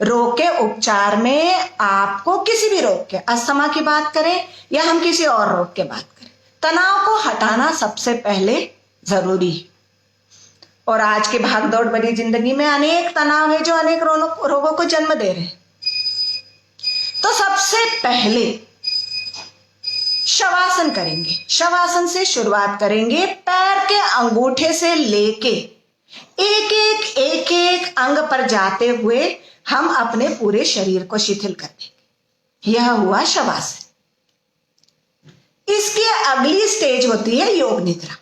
रोग के उपचार में आपको किसी भी रोग के, अस्थमा की बात करें या हम किसी और रोग की बात करें, तनाव को हटाना सबसे पहले जरूरी है। और आज की भागदौड़ भरी जिंदगी में अनेक तनाव है जो अनेक रोगों को जन्म दे रहे हैं। तो सबसे पहले शवासन करेंगे। शवासन से शुरुआत करेंगे। पैर के अंगूठे से लेके एक एक अंग पर जाते हुए हम अपने पूरे शरीर को शिथिल कर देंगे। यह हुआ शवासन। इसकी अगली स्टेज होती है योग निद्रा।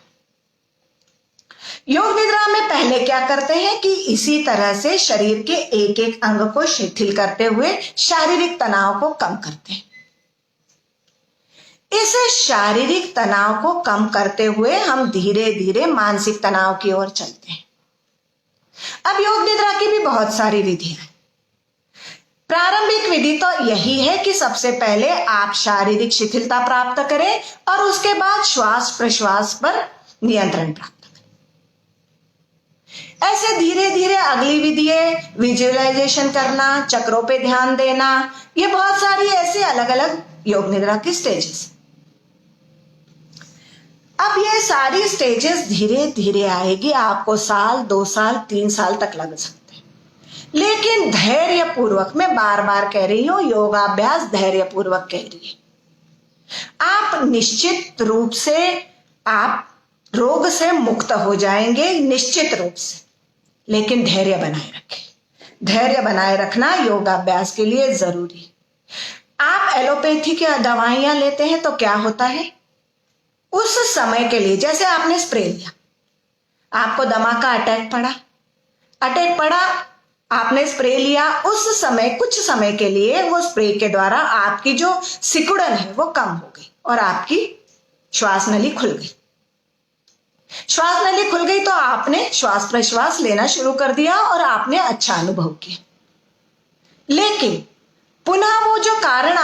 योग निद्रा में पहले क्या करते हैं कि इसी तरह से शरीर के एक एक अंग को शिथिल करते हुए शारीरिक तनाव को कम करते हैं। इस शारीरिक तनाव को कम करते हुए हम धीरे धीरे मानसिक तनाव की ओर चलते हैं। अब योग निद्रा की भी बहुत सारी विधियां हैं। प्रारंभिक विधि तो यही है कि सबसे पहले आप शारीरिक शिथिलता प्राप्त करें और उसके बाद श्वास प्रश्वास पर नियंत्रण प्राप्त करें। ऐसे धीरे धीरे अगली विधि है विजुअलाइजेशन करना, चक्रों पे ध्यान देना। ये बहुत सारी ऐसे अलग अलग योग निद्रा की स्टेजेस। अब ये सारी स्टेजेस धीरे धीरे आएगी। आपको साल, 2 साल, 3 साल तक लग सकते हैं, लेकिन धैर्य पूर्वक, मैं बार बार कह रही हूं, योगाभ्यास धैर्य पूर्वक कह रही है। आप निश्चित रूप से आप रोग से मुक्त हो जाएंगे, निश्चित रूप से, लेकिन धैर्य बनाए रखें। धैर्य बनाए रखना योगाभ्यास के लिए जरूरी है। आप एलोपैथी की दवाइयां लेते हैं तो क्या होता है? उस समय के लिए, जैसे आपने स्प्रे लिया, आपको दमा का अटैक पड़ा, आपने स्प्रे लिया, उस समय कुछ समय के लिए वो स्प्रे के द्वारा आपकी जो सिकुड़न है वो कम हो गई और आपकी श्वास नली खुल गई। श्वास नली खुल गई तो आपने श्वास प्रश्वास लेना शुरू कर दिया और आपने अच्छा अनुभव किया। लेकिन पुनः वो जो कारण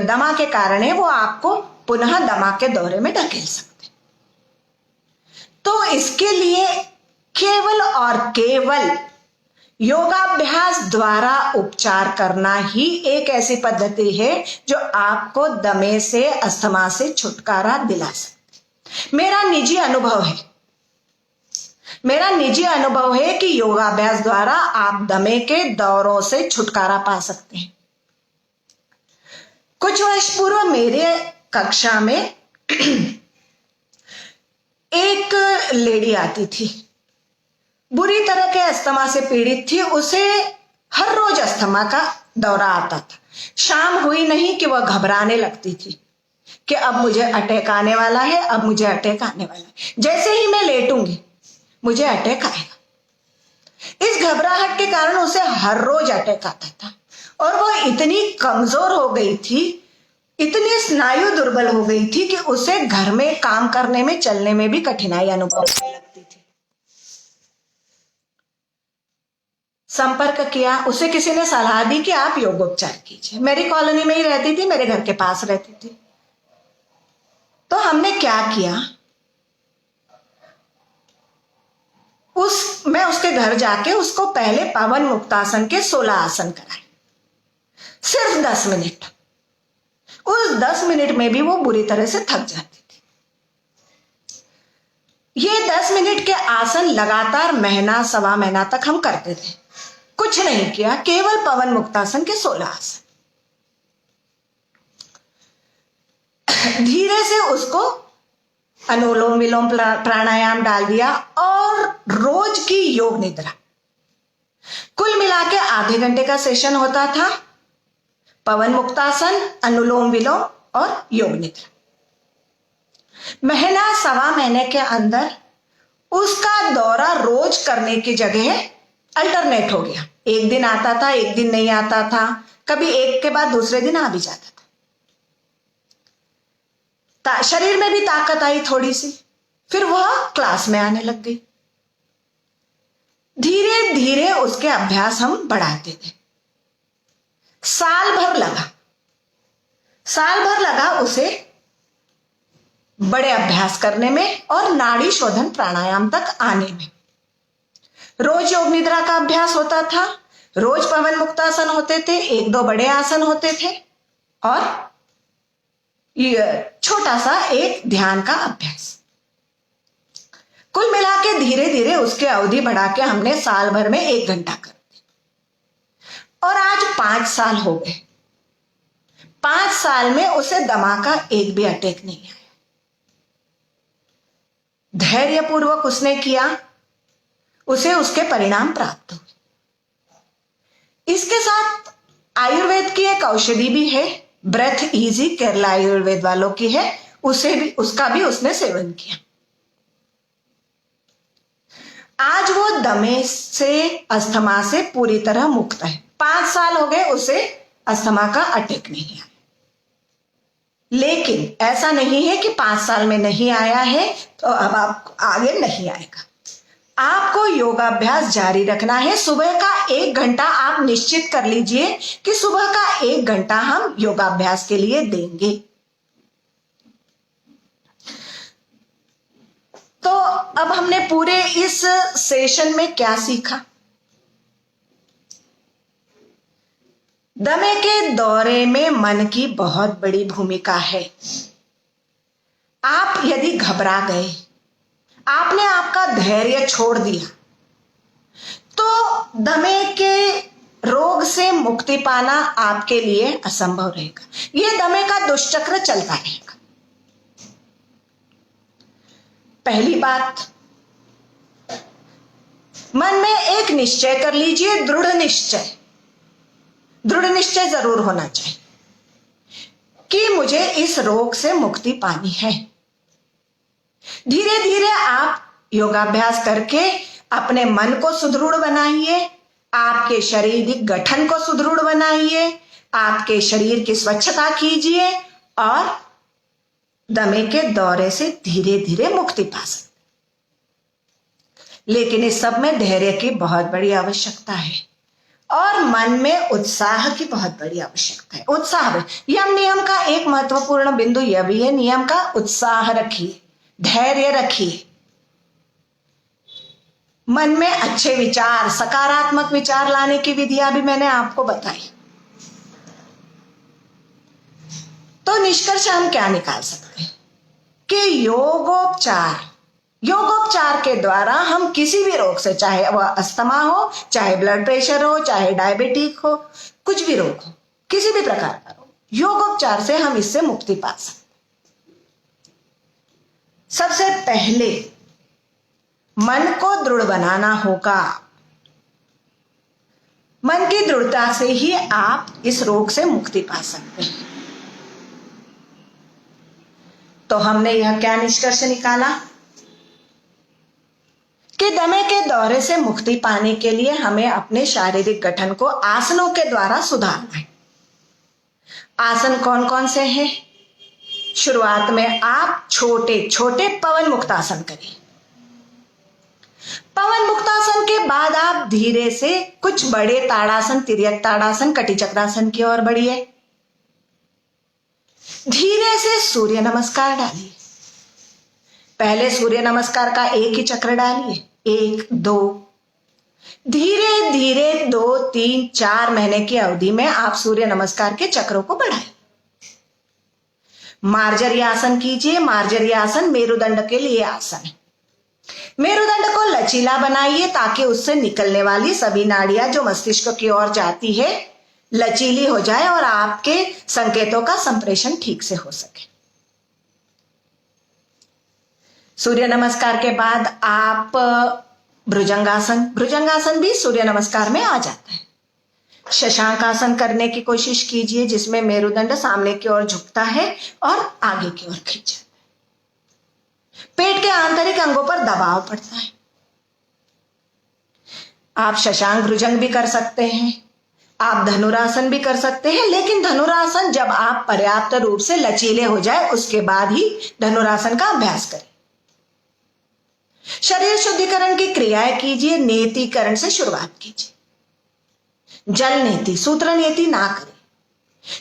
दमा के कारण है वो आपको पुनः दमा के दौरे में ढकेल सकते। तो इसके लिए केवल और केवल योगाभ्यास द्वारा उपचार करना ही एक ऐसी पद्धति है जो आपको दमे से, अस्थमा से छुटकारा दिला सकती। मेरा निजी अनुभव है कि योगाभ्यास द्वारा आप दमे के दौरों से छुटकारा पा सकते हैं। कुछ वर्ष पूर्व मेरे कक्षा में एक लेडी आती थी, बुरी तरह के अस्थमा से पीड़ित थी। उसे हर रोज अस्थमा का दौरा आता था। शाम हुई नहीं कि वह घबराने लगती थी कि अब मुझे अटैक आने वाला है, अब मुझे अटैक आने वाला है। जैसे ही मैं लेटूंगी मुझे अटैक आएगा। इस घबराहट के कारण उसे हर रोज अटैक आता था और वह इतनी कमजोर हो गई थी, इतनी स्नायु दुर्बल हो गई थी कि उसे घर में काम करने में, चलने में भी कठिनाई अनुभव होने लगती थी। संपर्क किया, उसे किसी ने सलाह दी कि आप योगोपचार कीजिए। मेरी कॉलोनी में ही रहती थी, मेरे घर के पास रहती थी। तो हमने क्या किया, मैं उसके घर जाके उसको पहले पवन मुक्तासन के 16 आसन कराए, सिर्फ 10 मिनट। उस 10 मिनट में भी वो बुरी तरह से थक जाती थी। ये 10 मिनट के आसन लगातार महीना, सवा महीना तक हम करते थे। कुछ नहीं किया, केवल पवन मुक्तासन के 16 आसन। धीरे से उसको अनुलोम विलोम प्राणायाम डाल दिया और रोज की योग निद्रा। कुल मिला के आधे घंटे का सेशन होता था, पवन मुक्तासन, अनुलोम विलोम और योग निद्रा। महीना, सवा महीने के अंदर उसका दौरा रोज करने की जगह अल्टरनेट हो गया। एक दिन आता था, एक दिन नहीं आता था, कभी एक के बाद दूसरे दिन आ भी जाता था। शरीर में भी ताकत आई थोड़ी सी, फिर वह क्लास में आने लग गई। धीरे धीरे उसके अभ्यास हम बढ़ाते थे। साल भर लगा उसे बड़े अभ्यास करने में और नाड़ी शोधन प्राणायाम तक आने में। रोज योग निद्रा का अभ्यास होता था, रोज पवन मुक्तासन होते थे, 1-2 बड़े आसन होते थे और छोटा सा एक ध्यान का अभ्यास। कुल मिला के धीरे धीरे उसकी अवधि बढ़ा के हमने साल भर में 1 घंटा कर दी और आज 5 साल हो गए। 5 साल में उसे दमा का एक भी अटैक नहीं आया। धैर्यपूर्वक उसने किया, उसे उसके परिणाम प्राप्त हुए। इसके साथ आयुर्वेद की एक औषधि भी है, ब्रेथ इजी, केरला आयुर्वेद वालों की है, उसका भी उसने सेवन किया। आज वो दमे से, अस्थमा से पूरी तरह मुक्त है। 5 साल हो गए उसे अस्थमा का अटैक नहीं आया। लेकिन ऐसा नहीं है कि 5 साल में नहीं आया है तो अब आप आगे नहीं आएगा। आपको योगाभ्यास जारी रखना है। सुबह का 1 घंटा आप निश्चित कर लीजिए कि सुबह का 1 घंटा हम योगाभ्यास के लिए देंगे। तो अब हमने पूरे इस सेशन में क्या सीखा? दमे के दौरे में मन की बहुत बड़ी भूमिका है। आप यदि घबरा गए, आपने आपका धैर्य छोड़ दिया, तो दमे के रोग से मुक्ति पाना आपके लिए असंभव रहेगा। यह दमे का दुष्चक्र चलता रहेगा। पहली बात, मन में एक निश्चय कर लीजिए, दृढ़ निश्चय जरूर होना चाहिए कि मुझे इस रोग से मुक्ति पानी है। धीरे धीरे आप योगाभ्यास करके अपने मन को सुदृढ़ बनाइए, आपके शारीरिक गठन को सुदृढ़ बनाइए, आपके शरीर की स्वच्छता कीजिए और दमे के दौरे से धीरे धीरे मुक्ति पा सकते। लेकिन इस सब में धैर्य की बहुत बड़ी आवश्यकता है और मन में उत्साह की बहुत बड़ी आवश्यकता है। उत्साह, यम नियम का एक महत्वपूर्ण बिंदु यह भी है, नियम का उत्साह रखिए, धैर्य रखिए, मन में अच्छे विचार, सकारात्मक विचार लाने की विधियां भी मैंने आपको बताई। तो निष्कर्ष हम क्या निकाल सकते हैं कि योगोपचार के द्वारा हम किसी भी रोग से, चाहे वह अस्थमा हो, चाहे ब्लड प्रेशर हो, चाहे डायबिटिक हो, कुछ भी रोग हो, किसी भी प्रकार का रोग, योगोपचार से हम इससे मुक्ति पा सकते। सबसे पहले मन को दृढ़ बनाना होगा। मन की दृढ़ता से ही आप इस रोग से मुक्ति पा सकते हैं। तो हमने यह क्या निष्कर्ष निकाला कि दमे के दौरे से मुक्ति पाने के लिए हमें अपने शारीरिक गठन को आसनों के द्वारा सुधारना है। आसन कौन कौन से हैं? शुरुआत में आप छोटे छोटे पवन मुक्तासन करिए। पवन मुक्तासन के बाद आप धीरे से कुछ बड़े ताड़ासन, तिर्यक ताड़ासन, कटी चक्रासन की ओर बढ़िए। धीरे से सूर्य नमस्कार डालिए। पहले सूर्य नमस्कार का एक ही चक्र डालिए, 1 2। धीरे धीरे 2 3 4 महीने की अवधि में आप सूर्य नमस्कार के चक्रों को बढ़ाएं। मार्जरी आसन कीजिए। मार्जरी आसन मेरुदंड के लिए आसन है। मेरुदंड को लचीला बनाइए ताकि उससे निकलने वाली सभी नाड़ियां जो मस्तिष्क की ओर जाती है लचीली हो जाए और आपके संकेतों का संप्रेषण ठीक से हो सके। सूर्य नमस्कार के बाद आप भुजंगासन भी सूर्य नमस्कार में आ जाता है। शशांक आसन करने की कोशिश कीजिए जिसमें मेरुदंड सामने की ओर झुकता है और आगे की ओर खिंच जाता है। पेट के आंतरिक अंगों पर दबाव पड़ता है। आप शशांक भुजंग भी कर सकते हैं, आप धनुरासन भी कर सकते हैं, लेकिन धनुरासन जब आप पर्याप्त रूप से लचीले हो जाए उसके बाद ही धनुरासन का अभ्यास करें। शरीर शुद्धिकरण की क्रियाएं कीजिए। नेतिकरण से शुरुआत कीजिए। जल नेति, सूत्र नेति ना करें।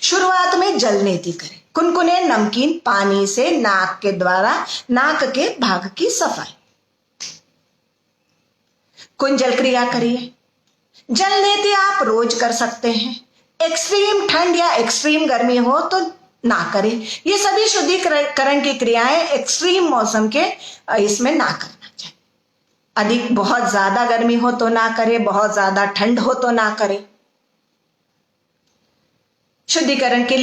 शुरुआत में जल नेति करें। कुनकुने नमकीन पानी से नाक के द्वारा नाक के भाग की सफाई। कुंजल क्रिया करिए। जल नेति आप रोज कर सकते हैं। एक्सट्रीम ठंड या एक्सट्रीम गर्मी हो तो ना करें। ये सभी शुद्धिकरण की क्रियाएं एक्सट्रीम मौसम के इसमें ना करना चाहिए। अधिक बहुत ज्यादा गर्मी हो तो ना करें, बहुत ज्यादा ठंड हो तो ना करें। शुद्धिकरण की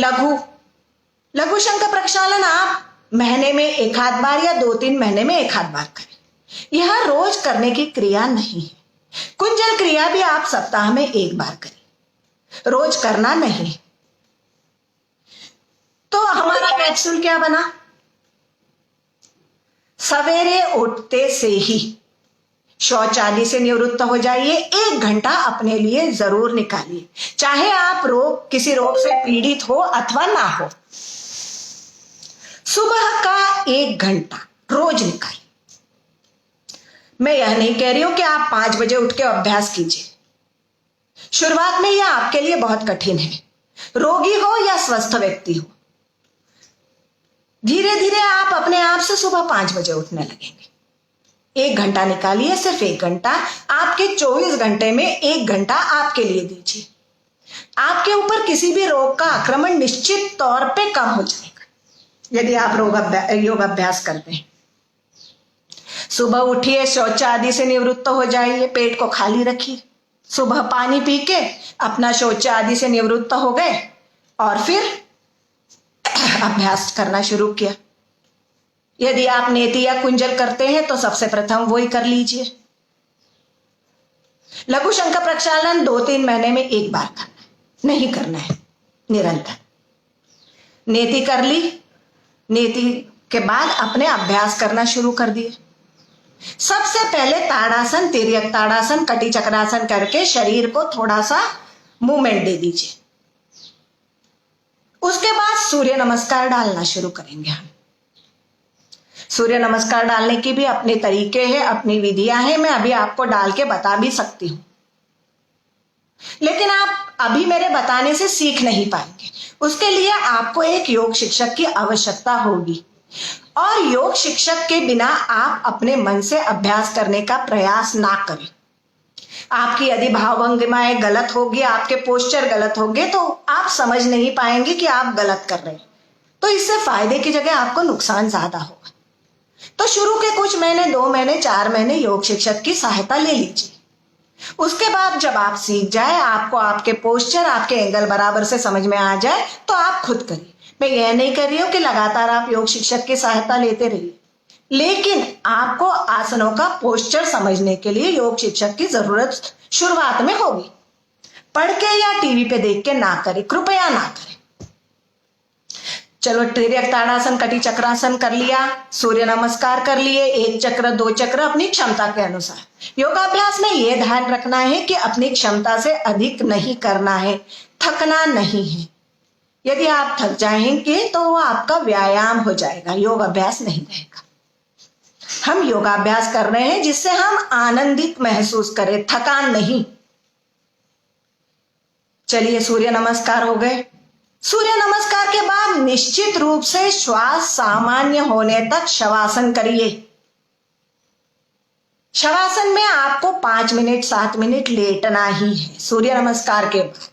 लघु शंख प्रक्षालन आप महीने में 1 आध बार या 2-3 महीने में 1 आध बार करें। यह रोज करने की क्रिया नहीं है। कुंजल क्रिया भी आप सप्ताह में 1 बार करें, रोज करना नहीं। तो हमारा कैप्सूल क्या बना? सवेरे उठते से ही शौच आदि से निवृत्त हो जाइए। 1 घंटा अपने लिए जरूर निकालिए, चाहे आप किसी रोग से पीड़ित हो अथवा ना हो। सुबह का 1 घंटा रोज निकालिए। मैं यह नहीं कह रही हूं कि आप 5 बजे उठ के अभ्यास कीजिए। शुरुआत में यह आपके लिए बहुत कठिन है, रोगी हो या स्वस्थ व्यक्ति हो। धीरे धीरे आप अपने आप से सुबह 5 बजे उठने लगेंगे। 1 घंटा निकालिए, सिर्फ 1 घंटा। आपके 24 घंटे में 1 घंटा आपके लिए दीजिए। आपके ऊपर किसी भी रोग का आक्रमण निश्चित तौर पे कम हो जाएगा यदि आप योग अभ्यास करते हैं। सुबह उठिए, शौच आदि से निवृत्त हो जाइए, पेट को खाली रखिए। सुबह पानी पी के अपना शौच आदि से निवृत्त हो गए और फिर अभ्यास करना शुरू किया। यदि आप नेति या कुंजल करते हैं तो सबसे प्रथम वही कर लीजिए। लघु शंख प्रक्षालन 2-3 महीने में 1 बार करना है, नहीं करना है निरंतर। नेति कर ली, नेति के बाद अपने अभ्यास करना शुरू कर दिए। सबसे पहले ताड़ासन, तिर्यक ताड़ासन, कटी चक्रासन करके शरीर को थोड़ा सा मूवमेंट दे दीजिए। उसके बाद सूर्य नमस्कार डालना शुरू करेंगे हम। सूर्य नमस्कार डालने की भी अपने तरीके हैं, अपनी विधियां हैं। मैं अभी आपको डाल के बता भी सकती हूं, लेकिन आप अभी मेरे बताने से सीख नहीं पाएंगे। उसके लिए आपको एक योग शिक्षक की आवश्यकता होगी, और योग शिक्षक के बिना आप अपने मन से अभ्यास करने का प्रयास ना करें। आपकी यदि भावभंगिमाएं गलत होगी, आपके पोस्चर गलत होंगे, तो आप समझ नहीं पाएंगे कि आप गलत कर रहे हैं। तो इससे फायदे की जगह आपको नुकसान ज्यादा होगा। तो शुरू के कुछ महीने, 2 महीने, 4 महीने योग शिक्षक की सहायता ले लीजिए। उसके बाद जब आप सीख जाए, आपको आपके पोस्चर, आपके एंगल बराबर से समझ में आ जाए, तो आप खुद करिए। मैं यह नहीं कर रही हूं कि लगातार आप योग शिक्षक की सहायता लेते रहिए, लेकिन आपको आसनों का पोस्चर समझने के लिए योग शिक्षक की जरूरत शुरुआत में होगी। पढ़ के या टीवी पे देख के ना करें, कृपया ना करें। चलो, तिर्यक ताड़ासन, कटी चक्रासन कर लिया, सूर्य नमस्कार कर लिए, 1 चक्र 2 चक्र अपनी क्षमता के अनुसार। योगाभ्यास में यह ध्यान रखना है कि अपनी क्षमता से अधिक नहीं करना है, थकना नहीं है। यदि आप थक जाएंगे तो वो आपका व्यायाम हो जाएगा, योग अभ्यास नहीं रहेगा। हम योगाभ्यास कर रहे हैं जिससे हम आनंदित महसूस करें, थकान नहीं। चलिए, सूर्य नमस्कार हो गए। सूर्य नमस्कार के बाद निश्चित रूप से श्वास सामान्य होने तक शवासन करिए। शवासन में आपको 5 मिनट 7 मिनट लेटना ही है सूर्य नमस्कार के बाद।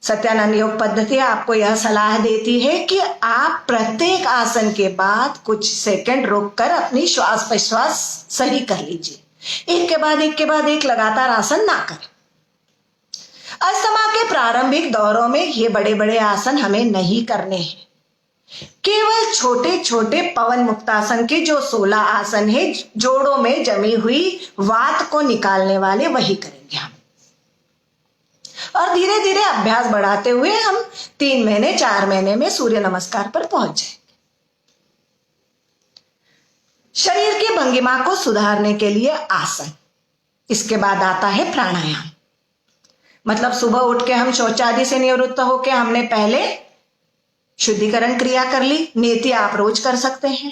सत्यानंद योग पद्धति आपको यह सलाह देती है कि आप प्रत्येक आसन के बाद कुछ सेकंड रुककर अपनी श्वास प्रश्वास सही कर लीजिए। एक के बाद एक लगातार आसन ना करें। अस्थमा के प्रारंभिक दौरों में ये बड़े बड़े आसन हमें नहीं करने हैं। केवल छोटे छोटे पवन मुक्तासन के जो 16 आसन है, जोड़ों में जमी हुई वात को निकालने वाले, वही करेंगे हम। और धीरे धीरे अभ्यास बढ़ाते हुए हम 3 महीने 4 महीने में सूर्य नमस्कार पर पहुंच जाएंगे। शरीर की भंगिमा को सुधारने के लिए आसन। इसके बाद आता है प्राणायाम। मतलब सुबह उठ के हम शौचादि से निवृत्त होके हमने पहले शुद्धिकरण क्रिया कर ली, नेति आप रोज कर सकते हैं।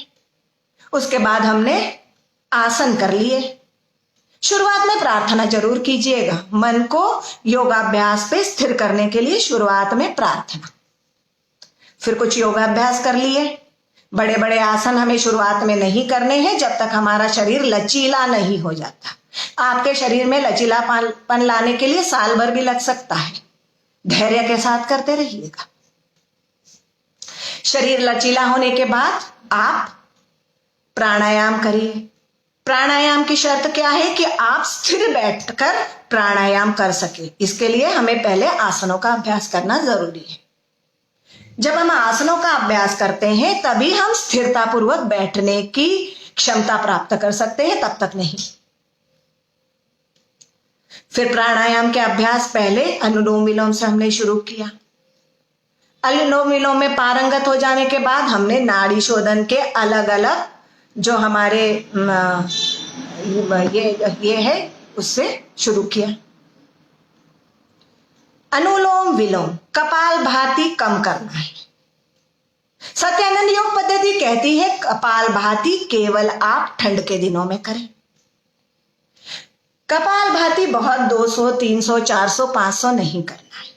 उसके बाद हमने आसन कर लिए। शुरुआत में प्रार्थना जरूर कीजिएगा, मन को योगाभ्यास पे स्थिर करने के लिए शुरुआत में प्रार्थना। फिर कुछ योगाभ्यास कर लिए। बड़े बड़े आसन हमें शुरुआत में नहीं करने हैं जब तक हमारा शरीर लचीला नहीं हो जाता। आपके शरीर में लचीलापन लाने के लिए साल भर भी लग सकता है। धैर्य के साथ करते रहिएगा। शरीर लचीला होने के बाद आप प्राणायाम करिए। प्राणायाम की शर्त क्या है कि आप स्थिर बैठकर प्राणायाम कर सके। इसके लिए हमें पहले आसनों का अभ्यास करना जरूरी है। जब हम आसनों का अभ्यास करते हैं तभी हम स्थिरता पूर्वक बैठने की क्षमता प्राप्त कर सकते हैं, तब तक नहीं। फिर प्राणायाम के अभ्यास पहले अनुलोम विलोम से हमने शुरू किया। अनुलोम विलोम में पारंगत हो जाने के बाद हमने नाड़ी शोधन के अलग अलग जो हमारे ये है उससे शुरू किया। अनुलोम विलोम कपालभाति कम करना है। सत्यानंद योग पद्धति कहती है कपालभाति केवल आप ठंड के दिनों में करें। कपालभाति बहुत 200, 300, 400, 500 नहीं करना है।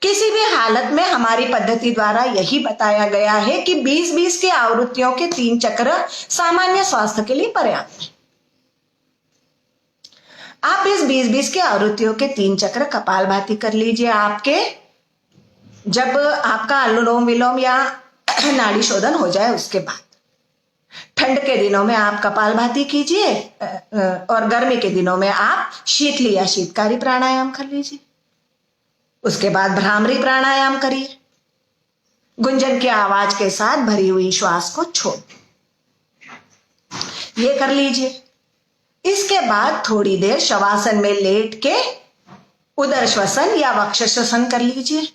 किसी भी हालत में हमारी पद्धति द्वारा यही बताया गया है कि 20-20 की आवृत्तियों के 3 चक्र सामान्य स्वास्थ्य के लिए पर्याप्त है। आप इस 20-20 की आवृत्तियों के 3 चक्र कपालभाति कर लीजिए। आपके जब आपका अनुलोम विलोम या नाड़ी शोधन हो जाए उसके बाद ठंड के दिनों में आप कपालभाति कीजिए और गर्मी के दिनों में आप शीतली या शीतकारी प्राणायाम कर लीजिए। उसके बाद भ्रामरी प्राणायाम करिए। गुंजन की आवाज के साथ भरी हुई श्वास को छोड़ ये कर लीजिए। इसके बाद थोड़ी देर शवासन में लेट के उदर श्वसन या वक्ष श्वसन कर लीजिए।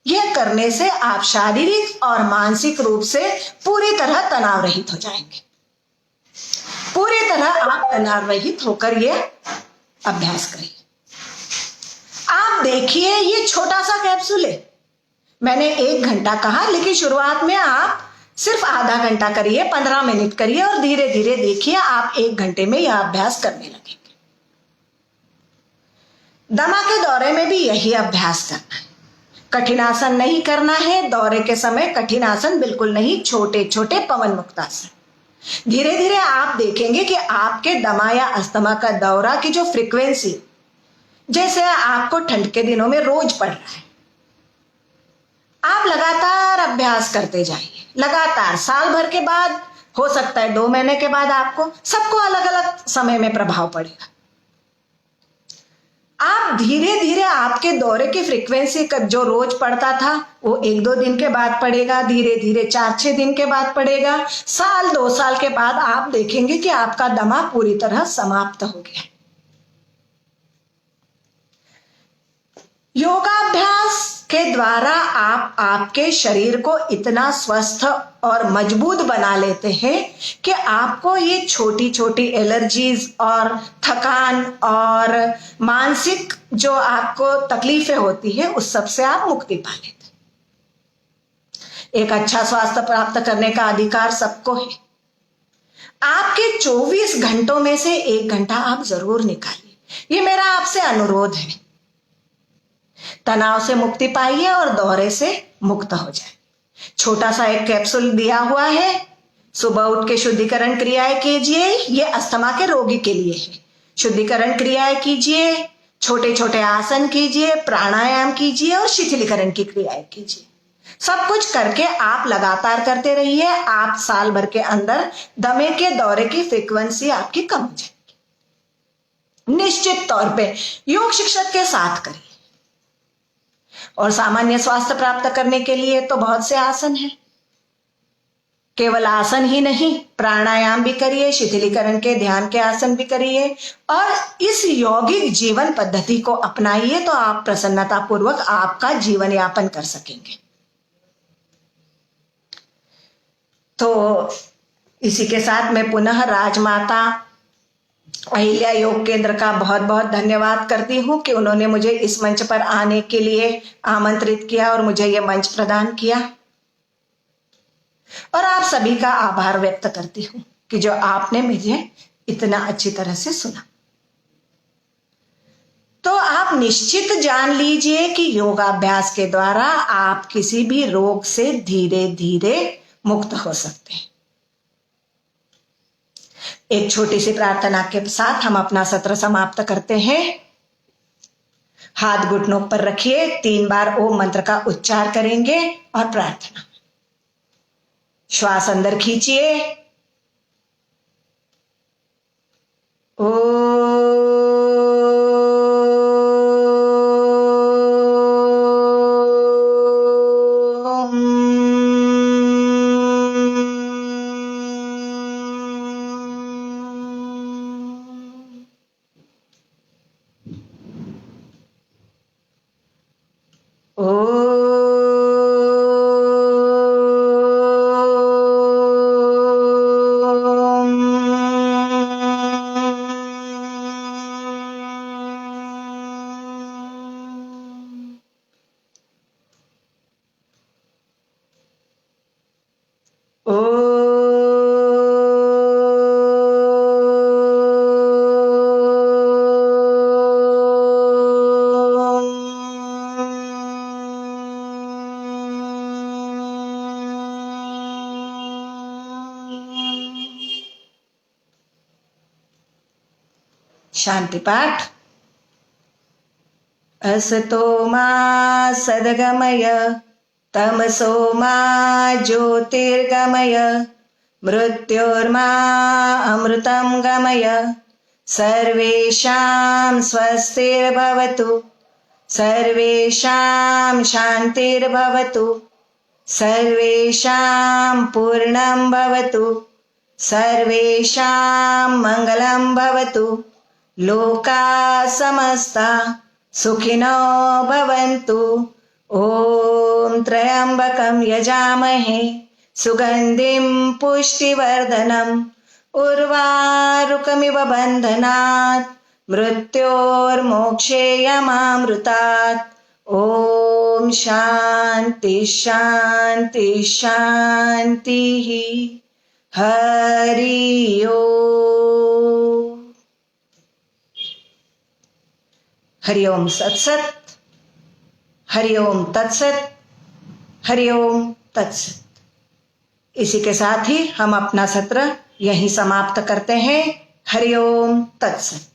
यह करने से आप शारीरिक और मानसिक रूप से पूरी तरह तनाव रहित हो जाएंगे। पूरी तरह आप तनाव रहित होकर ये अभ्यास करिए। आप देखिए, ये छोटा सा कैप्सूल है। मैंने 1 घंटा कहा, लेकिन शुरुआत में आप सिर्फ आधा घंटा करिए, 15 मिनट करिए और धीरे धीरे देखिए आप 1 घंटे में यह अभ्यास करने लगेंगे। दमा के दौरे में भी यही अभ्यास करना है। कठिन आसन नहीं करना है दौरे के समय, कठिन आसन बिल्कुल नहीं, छोटे छोटे पवन मुक्त आसन। धीरे धीरे आप देखेंगे कि आपके दमा या अस्थमा का दौरा की जो फ्रीक्वेंसी, जैसे आपको ठंड के दिनों में रोज पड़ रहा है, आप लगातार अभ्यास करते जाइए, लगातार। साल भर के बाद, हो सकता है 2 महीने के बाद, आपको सबको अलग अलग समय में प्रभाव पड़ेगा। आप धीरे धीरे आपके दौरे की फ्रीक्वेंसी का जो रोज पड़ता था वो 1-2 दिन के बाद पड़ेगा, धीरे धीरे 4-6 दिन के बाद पड़ेगा, साल 2 साल के बाद आप देखेंगे कि आपका दमा पूरी तरह समाप्त हो गया। योगाभ्यास के द्वारा आप आपके शरीर को इतना स्वस्थ और मजबूत बना लेते हैं कि आपको ये छोटी छोटी एलर्जीज और थकान और मानसिक जो आपको तकलीफें होती है उस सब से आप मुक्ति पा लेते हैं। एक अच्छा स्वास्थ्य प्राप्त करने का अधिकार सबको है। आपके 24 घंटों में से 1 घंटा आप जरूर निकालिए, ये मेरा आपसे अनुरोध है। तनाव से मुक्ति पाइए और दौरे से मुक्त हो जाए। छोटा सा एक कैप्सूल दिया हुआ है, सुबह उठ के शुद्धिकरण क्रियाएं कीजिए। ये अस्थमा के रोगी के लिए है। शुद्धिकरण क्रियाएं कीजिए, छोटे छोटे आसन कीजिए, प्राणायाम कीजिए और शिथिलीकरण की क्रियाएं कीजिए। सब कुछ करके आप लगातार करते रहिए। आप साल भर के अंदर दमे के दौरे की फ्रीक्वेंसी आपकी कम हो जाएगी। निश्चित तौर पे योग शिक्षक के साथ करिए। और सामान्य स्वास्थ्य प्राप्त करने के लिए तो बहुत से आसन हैं। केवल आसन ही नहीं, प्राणायाम भी करिए, शिथिलीकरण के ध्यान के आसन भी करिए और इस यौगिक जीवन पद्धति को अपनाइए तो आप प्रसन्नता पूर्वक आपका जीवन यापन कर सकेंगे। तो इसी के साथ मैं पुनः राजमाता अहिल्या योग केंद्र का बहुत बहुत धन्यवाद करती हूं कि उन्होंने मुझे इस मंच पर आने के लिए आमंत्रित किया और मुझे यह मंच प्रदान किया। और आप सभी का आभार व्यक्त करती हूं कि जो आपने मुझे इतना अच्छी तरह से सुना। तो आप निश्चित जान लीजिए कि योगाभ्यास के द्वारा आप किसी भी रोग से धीरे धीरे मुक्त हो सकते हैं। एक छोटी सी प्रार्थना के साथ हम अपना सत्र समाप्त करते हैं। हाथ घुटनों पर रखिए, 3 बार ओम मंत्र का उच्चार करेंगे और प्रार्थना। श्वास अंदर खींचिए, शांति पाठ। असतो मा सद्गमय तमसो मा ज्योतिर्गमय मृत्योर्मा अमृतं गमय। सर्वेषां स्वस्तिर्भवतु, सर्वेषां शान्तिर्भवतु, सर्वेषां पूर्णं भवतु, सर्वेषां मङ्गलं भवतु। लोका समस्ता सुखिनो भवन्तु। ॐ त्र्यम्बकं यजामहे सुगन्धिं पुष्टिवर्धनम् उर्वारुकमिव बन्धनात् मृत्योर्मोक्षेयमामृतात्। ॐ शान्ति शान्ति शान्तिः। हरि ओम। हरि ओम सत्सत। हरि ओम तत्सत। हरि ओम तत्सत। इसी के साथ ही हम अपना सत्र यहीं समाप्त करते हैं। हरि ओम तत्सत।